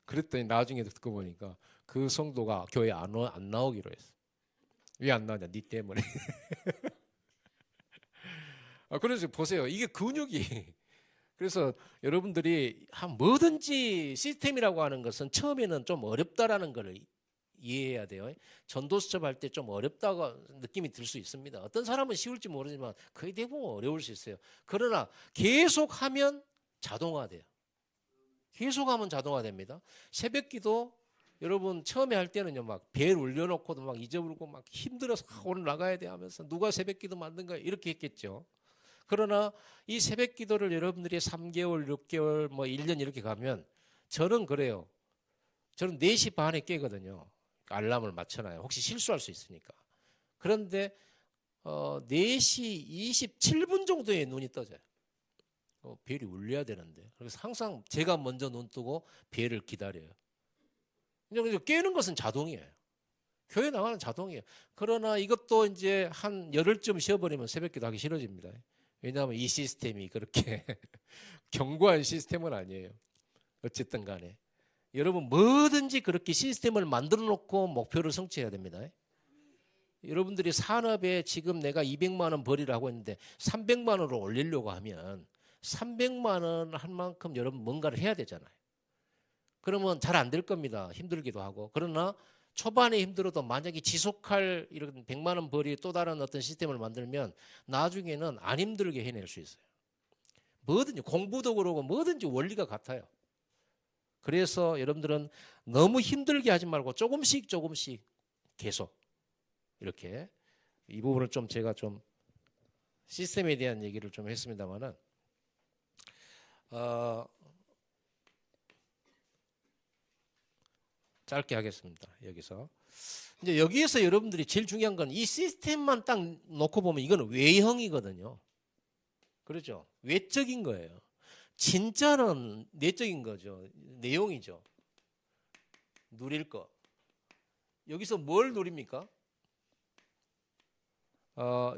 그랬더니 나중에 듣고 보니까 그 성도가 교회 안 나오기로 했어. 왜 안 나오냐? 니 때문에. 그래서 보세요. 이게 근육이 그래서 여러분들이 뭐든지 시스템이라고 하는 것은 처음에는 좀 어렵다라는 걸 이해해야 돼요. 전도 수첩할 때 좀 어렵다고 느낌이 들 수 있습니다. 어떤 사람은 쉬울지 모르지만 거의 대부분 어려울 수 있어요. 그러나 계속하면 자동화돼요. 계속하면 자동화됩니다. 새벽기도 여러분 처음에 할 때는요 막 벨 울려놓고도 막 잊어버리고 막 힘들어서 오늘 나가야 돼 하면서 누가 새벽기도 만든 거야 이렇게 했겠죠. 그러나 이 새벽기도를 여러분들이 3개월, 6개월, 뭐 1년 이렇게 가면 저는 그래요. 저는 4시 반에 깨거든요. 알람을 맞춰놔요. 혹시 실수할 수 있으니까. 그런데 4시 27분 정도에 눈이 떠져요. 벨이 울려야 되는데. 그래서 항상 제가 먼저 눈 뜨고 벨을 기다려요. 이제 깨는 것은 자동이에요. 교회 나가는 자동이에요. 그러나 이것도 이제 한 열흘쯤 쉬어버리면 새벽기도 하기 싫어집니다. 왜냐하면 이 시스템이 그렇게 견고한 시스템은 아니에요. 어쨌든 간에. 여러분 뭐든지 그렇게 시스템을 만들어 놓고 목표를 성취해야 됩니다. 여러분들이 산업에 지금 내가 200만 원 벌이라고 했는데 300만 원으로 올리려고 하면 300만 원 한 만큼 여러분 뭔가를 해야 되잖아요. 그러면 잘 안 될 겁니다. 힘들기도 하고. 그러나 초반에 힘들어도 만약에 지속할 이런 100만 원 벌이 또 다른 어떤 시스템을 만들면 나중에는 안 힘들게 해낼 수 있어요. 뭐든지 공부도 그러고 뭐든지 원리가 같아요. 그래서 여러분들은 너무 힘들게 하지 말고 조금씩 계속 이렇게 이 부분을 좀 제가 좀 시스템에 대한 얘기를 좀 했습니다만은 짧게 하겠습니다. 여기서 이제 여기에서 여러분들이 제일 중요한 건 이 시스템만 딱 놓고 보면 이거는 외형이거든요. 그렇죠? 외적인 거예요. 진짜는 내적인 거죠. 내용이죠. 누릴 거. 여기서 뭘 누립니까?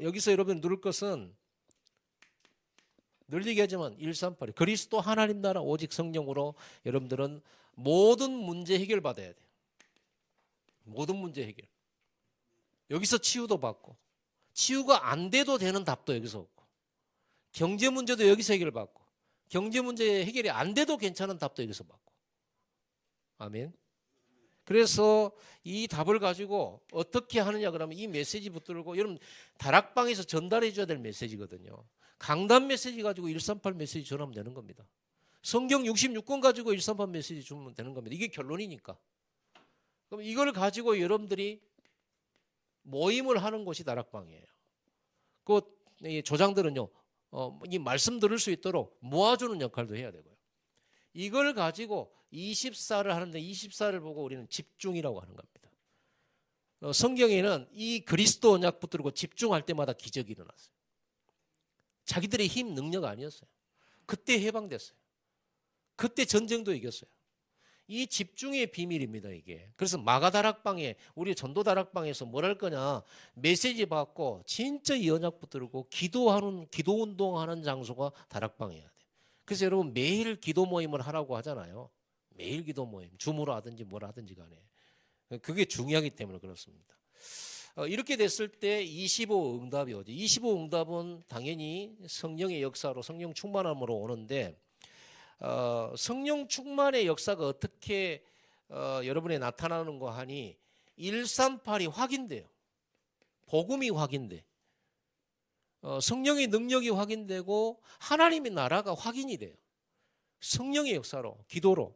여기서 여러분 누릴 것은 늘 얘기하지만 138 그리스도 하나님 나라 오직 성령으로 여러분들은 모든 문제 해결받아야 돼요. 모든 문제 해결. 여기서 치유도 받고 치유가 안 돼도 되는 답도 여기서 얻고 경제 문제도 여기서 해결받고 경제 문제 해결이 안 돼도 괜찮은 답도 여기서 받고 아멘. 그래서 이 답을 가지고 어떻게 하느냐 그러면 이 메시지 붙들고 여러분 다락방에서 전달해 줘야 될 메시지거든요. 강단 메시지 가지고 138 메시지 전하면 되는 겁니다. 성경 66권 가지고 138 메시지 주면 되는 겁니다. 이게 결론이니까. 그럼 이걸 가지고 여러분들이 모임을 하는 곳이 다락방이에요. 그 조장들은요, 이 말씀 들을 수 있도록 모아주는 역할도 해야 되고요. 이걸 가지고 24를 하는데 24를 보고 우리는 집중이라고 하는 겁니다. 성경에는 이 그리스도 언약 붙들고 집중할 때마다 기적이 일어났어요. 자기들의 힘, 능력 아니었어요. 그때 해방됐어요. 그때 전쟁도 이겼어요. 이 집중의 비밀입니다, 이게. 그래서 마가다락방에 우리 전도다락방에서 뭘 할 거냐 메시지 받고 진짜 이 언약 붙들고 기도하는 기도 운동하는 장소가 다락방이어야 돼. 그래서 여러분 매일 기도 모임을 하라고 하잖아요. 매일 기도 모임, 줌으로 하든지 뭘 하든지 간에 그게 중요하기 때문에 그렇습니다. 이렇게 됐을 때 25 응답이 오죠. 25 응답은 당연히 성령의 역사로 성령 충만함으로 오는데 성령 충만의 역사가 어떻게 여러분에 나타나는 거 하니 138이 확인돼요. 복음이 확인돼. 성령의 능력이 확인되고 하나님의 나라가 확인이 돼요. 성령의 역사로, 기도로.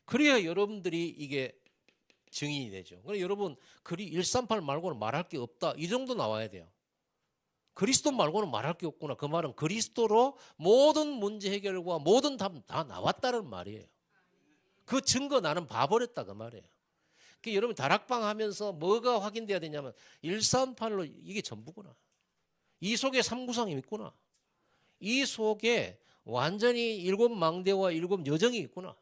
그래야 여러분들이 이게 증인이 되죠. 그래서 여러분 138 말고는 말할 게 없다. 이 정도 나와야 돼요. 그리스도 말고는 말할 게 없구나. 그 말은 그리스도로 모든 문제 해결과 모든 답 다 나왔다는 말이에요. 그 증거 나는 봐버렸다 그 말이에요. 그러니까 여러분 다락방 하면서 뭐가 확인돼야 되냐면 138로 이게 전부구나. 이 속에 삼구상이 있구나. 이 속에 완전히 7 망대와 7 여정이 있구나.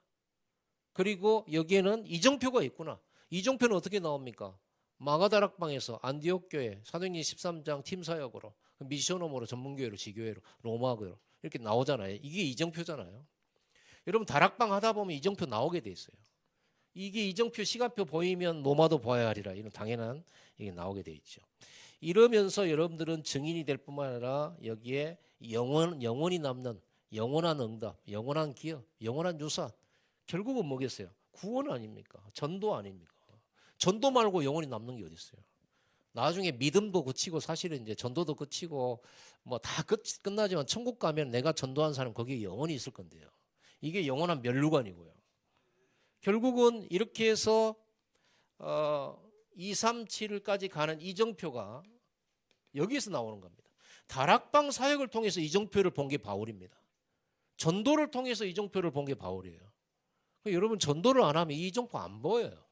그리고 여기에는 이정표가 있구나. 이정표는 어떻게 나옵니까? 마가다락방에서 안디옥 교회 사도행전 13장 팀 사역으로 미션홈으로 전문교회로 지교회로 로마교회로 이렇게 나오잖아요. 이게 이정표잖아요. 여러분 다락방 하다 보면 이정표 나오게 돼 있어요. 이게 이정표 시간표 보이면 노마도 보아야 하리라. 이런 당연한 이게 나오게 돼 있죠. 이러면서 여러분들은 증인이 될 뿐만 아니라 여기에 영원히 남는 영원한 응답, 영원한 기업, 영원한 유산. 결국은 뭐겠어요? 구원 아닙니까? 전도 아닙니까? 전도 말고 영원히 남는 게 어디 있어요? 나중에 믿음도 그치고 사실은 이제 전도도 그치고 뭐 다 끝나지만 천국 가면 내가 전도한 사람 거기에 영원히 있을 건데요. 이게 영원한 면류관이고요. 결국은 이렇게 해서 237까지 가는 이정표가 여기에서 나오는 겁니다. 다락방 사역을 통해서 이정표를 본 게 바울입니다. 전도를 통해서 이정표를 본 게 바울이에요. 여러분 전도를 안 하면 이 이정표 안 보여요.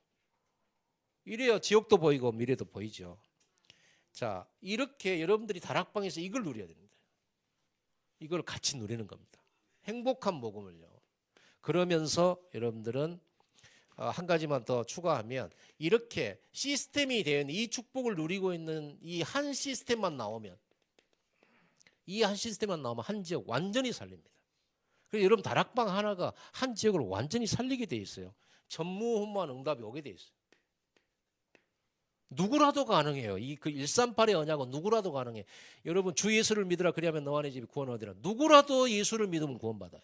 이래야 지옥도 보이고 미래도 보이죠. 자, 이렇게 여러분들이 다락방에서 이걸 누려야 됩니다. 이걸 같이 누리는 겁니다. 행복한 복음을요. 그러면서 여러분들은 한 가지만 더 추가하면 이렇게 시스템이 되어 있는 이 축복을 누리고 있는 이 한 시스템만 나오면 한 지역 완전히 살립니다. 그래서 여러분 다락방 하나가 한 지역을 완전히 살리게 돼 있어요. 전무후무한 응답이 오게 돼 있어요. 누구라도 가능해요. 그 138의 언약은 누구라도 가능해. 여러분 주 예수를 믿으라 그리하면 너와 내 집이 구원 얻으리라. 누구라도 예수를 믿으면 구원받아요.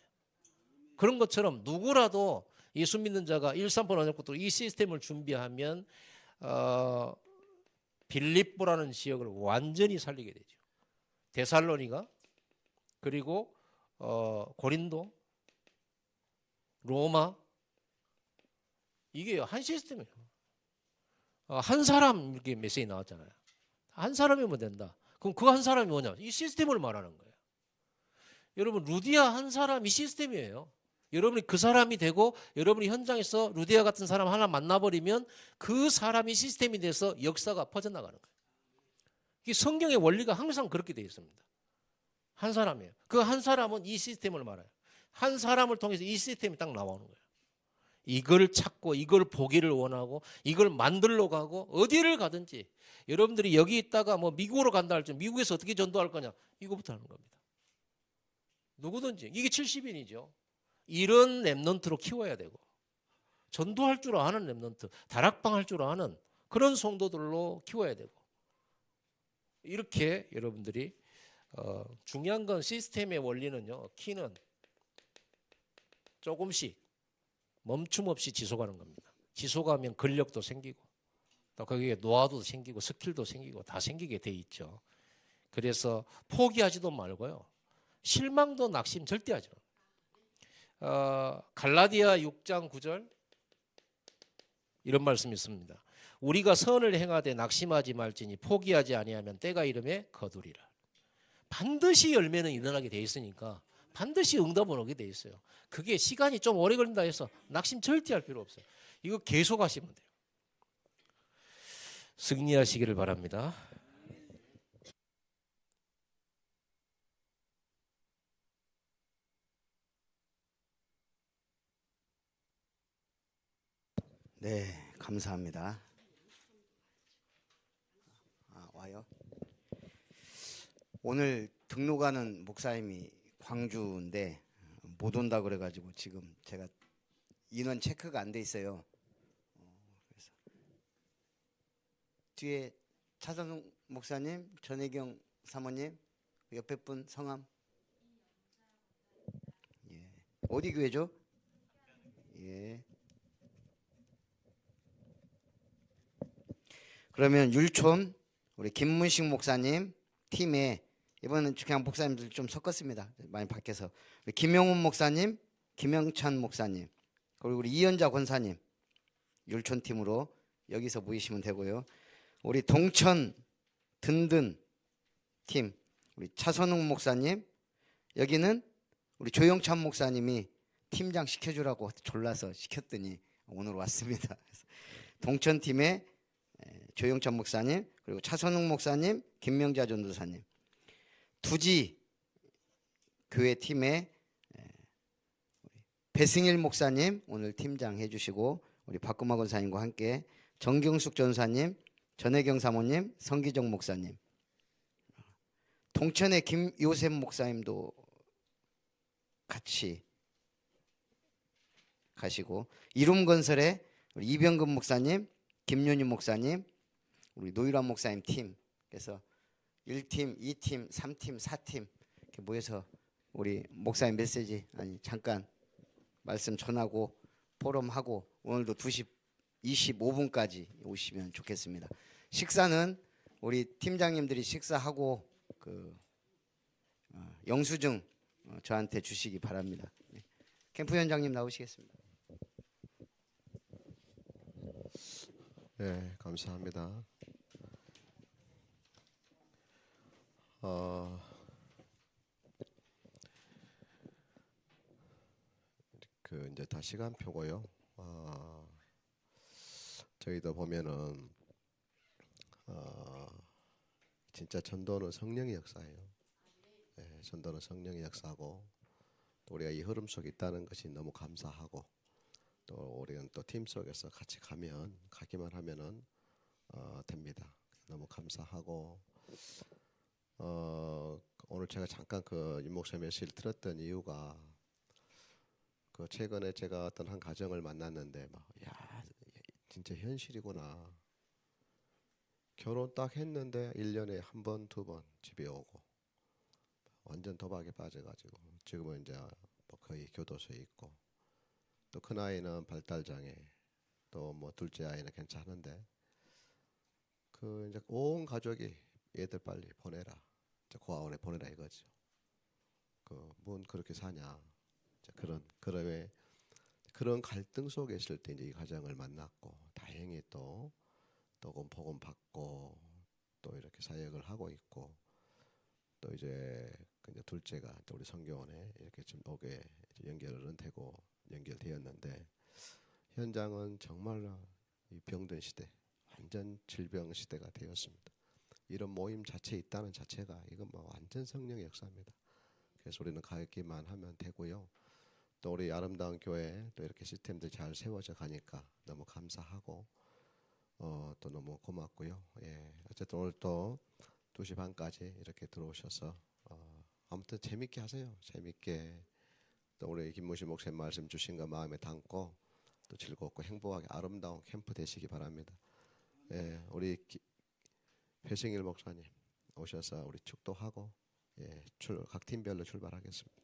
그런 것처럼 누구라도 예수 믿는 자가 138 언약부터 이 시스템을 준비하면 빌립보라는 지역을 완전히 살리게 되죠. 데살로니가 그리고 고린도, 로마 이게 한 시스템이에요. 한 사람 이렇게 메시지 나왔잖아요. 한 사람이면 된다. 그럼 그 한 사람이 뭐냐? 이 시스템을 말하는 거예요. 여러분 루디아 한 사람이 시스템이에요. 여러분이 그 사람이 되고 여러분이 현장에서 루디아 같은 사람 하나 만나버리면 그 사람이 시스템이 돼서 역사가 퍼져나가는 거예요. 이 성경의 원리가 항상 그렇게 되어 있습니다. 한 사람이에요. 그 한 사람은 이 시스템을 말해요. 한 사람을 통해서 이 시스템이 딱 나오는 거예요. 이걸 찾고 이걸 보기를 원하고 이걸 만들러 가고 어디를 가든지 여러분들이 여기 있다가 뭐 미국으로 간다 할지 미국에서 어떻게 전도할 거냐 이거부터 하는 겁니다. 누구든지 이게 70인이죠. 이런 랩넌트로 키워야 되고 전도할 줄 아는 랩넌트, 다락방 할 줄 아는 그런 성도들로 키워야 되고 이렇게 여러분들이 중요한 건 시스템의 원리는요. 키는 조금씩 멈춤 없이 지속하는 겁니다. 지속하면 근력도 생기고 또 거기에 노하우도 생기고 스킬도 생기고 다 생기게 돼 있죠. 그래서 포기하지도 말고요. 실망도 낙심 절대 하지 마. 갈라디아 6장 9절 이런 말씀이 있습니다. 우리가 선을 행하되 낙심하지 말지니 포기하지 아니하면 때가 이름에 거두리라. 반드시 열매는 일어나게 돼 있으니까 반드시 응답은 오게 돼 있어요. 그게 시간이 좀 오래 걸린다 해서 낙심 절대 할 필요 없어요. 이거 계속 하시면 돼요. 승리하시기를 바랍니다. 네, 감사합니다. 와요. 오늘 등록하는 목사님이 광주인데 못 온다 그래가지고 지금 제가 인원 체크가 안 돼 있어요. 그래서 뒤에 차선웅 목사님, 전혜경 사모님, 옆에 분 성함. 예. 어디 교회죠? 예. 그러면 율촌 우리 김문식 목사님 팀에 이번엔 그냥 목사님들 좀 섞었습니다. 많이 바뀌어서 김영훈 목사님, 김영찬 목사님 그리고 우리 이현자 권사님 율촌 팀으로 여기서 모이시면 되고요. 우리 동천 든든 팀 우리 차선웅 목사님 여기는 우리 조영찬 목사님이 팀장 시켜주라고 졸라서 시켰더니 오늘 왔습니다. 동천 팀에 조영찬 목사님 그리고 차선웅 목사님 김명자 전도사님 두지 교회 팀에 배승일 목사님 오늘 팀장 해주시고 우리 박금화 권사님과 함께 정경숙 전사님 전혜경 사모님 성기정 목사님 동천의 김요셉 목사님도 같이 가시고 이룸건설의 우리 이병근 목사님, 김윤희 목사님, 우리 노유란 목사님 팀, 그래서 1팀, 2팀, 3팀, 4팀 이렇게 모여서 우리 목사님 메시지 잠깐 말씀 전하고 포럼하고 오늘도 2시 25분까지 오시면 좋겠습니다. 식사는 우리 팀장님들이 식사하고 그 영수증 저한테 주시기 바랍니다. 네. 캠프 현장님 나오시겠습니다. 네, 감사합니다. 그 이제 다 시간표고요. 저희도 보면은 진짜 전도는 성령의 역사예요. 네, 전도는 성령의 역사고 또 우리가 이 흐름 속에 있다는 것이 너무 감사하고 또 우리는 또 팀 속에서 같이 가기만 하면은 됩니다. 너무 감사하고 오늘 제가 잠깐 그 윤목사 메시지를 들었던 이유가 그 최근에 제가 어떤 한 가정을 만났는데 야 진짜 현실이구나. 결혼 딱 했는데 1년에 한 번, 두 번 집에 오고 완전 도박에 빠져가지고 지금은 이제 뭐 거의 교도소에 있고 또 큰 아이는 발달장애 또 뭐 둘째 아이는 괜찮은데 그 이제 온 가족이 얘들 빨리 보내라. 이제 고아원에 보내라 이거죠. 그 뭔 그렇게 사냐. 그런 갈등 속에 있을 때 이제 이 가정을 만났고 다행히 또 복음 받고 또 이렇게 사역을 하고 있고 또 이제 둘째가 또 우리 선교원에 이렇게 좀 오게 연결은 되고 연결되었는데 현장은 정말로 이 병든 시대 완전 질병 시대가 되었습니다. 이런 모임 자체에 있다는 자체가 이건 뭐 완전 성령의 역사입니다. 그래서 우리는 가기만 하면 되고요. 또 우리 아름다운 교회 또 이렇게 시스템들 잘 세워져 가니까 너무 감사하고 또 너무 고맙고요. 예, 어쨌든 오늘 또 2시 반까지 이렇게 들어오셔서 아무튼 재밌게 하세요. 재밌게 또 우리 김무시 목사님 말씀 주신 거 마음에 담고 또 즐겁고 행복하게 아름다운 캠프 되시기 바랍니다. 예, 우리 회승일 목사님 오셔서 우리 축도하고 예, 각 팀별로 출발하겠습니다.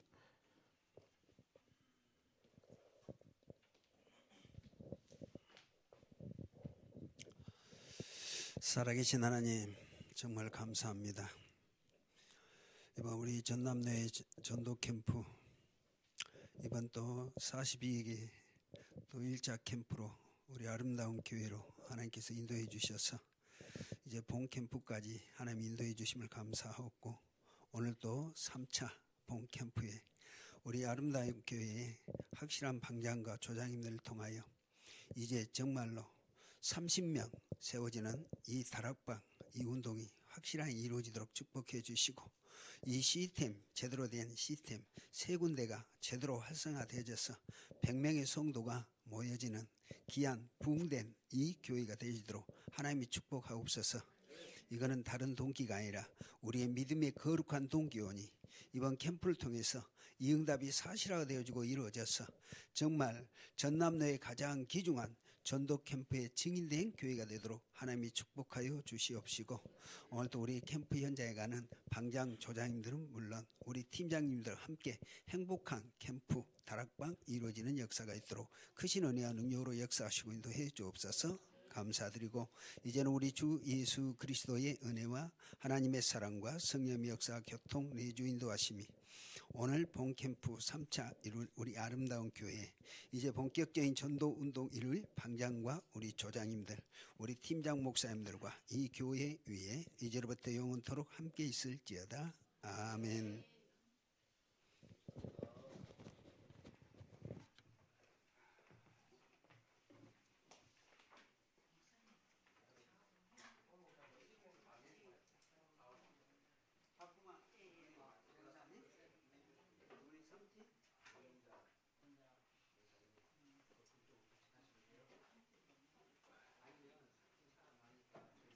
살아계신 하나님 정말 감사합니다. 이번 우리 전남내 전도 캠프 이번 또 42기 또 1차 캠프로 우리 아름다운 교회로 하나님께서 인도해 주셔서 이제 본 캠프까지 하나님 인도해 주심을 감사하고 오늘 또 3차 본 캠프에 우리 아름다운 교회의 확실한 방장과 조장님들을 통하여 이제 정말로 30명 세워지는 이 다락방 이 운동이 확실하게 이루어지도록 축복해 주시고 이 시스템 제대로 된 시스템 세 군데가 제대로 활성화되어져서 100명의 성도가 모여지는 귀한 부흥된 이 교회가 되어지도록 하나님이 축복하옵소서. 이거는 다른 동기가 아니라 우리의 믿음의 거룩한 동기오니 이번 캠프를 통해서 이 응답이 사실화가 되어지고 이루어져서 정말 전남도의 가장 귀중한 전도 캠프의 증인된 교회가 되도록 하나님이 축복하여 주시옵시고 오늘도 우리 캠프 현장에 가는 방장 조장님들은 물론 우리 팀장님들 함께 행복한 캠프 다락방 이루어지는 역사가 있도록 크신 은혜와 능력으로 역사하시고 인도해 주옵소서. 감사드리고 이제는 우리 주 예수 그리스도의 은혜와 하나님의 사랑과 성령의 역사 교통 내주 인도하심이 오늘 본캠프 3차 이룰 우리 아름다운 교회 이제 본격적인 전도 운동 이룰 방장과 우리 조장님들 우리 팀장 목사님들과 이 교회 위에 이제로부터 영원토록 함께 있을지어다. 아멘.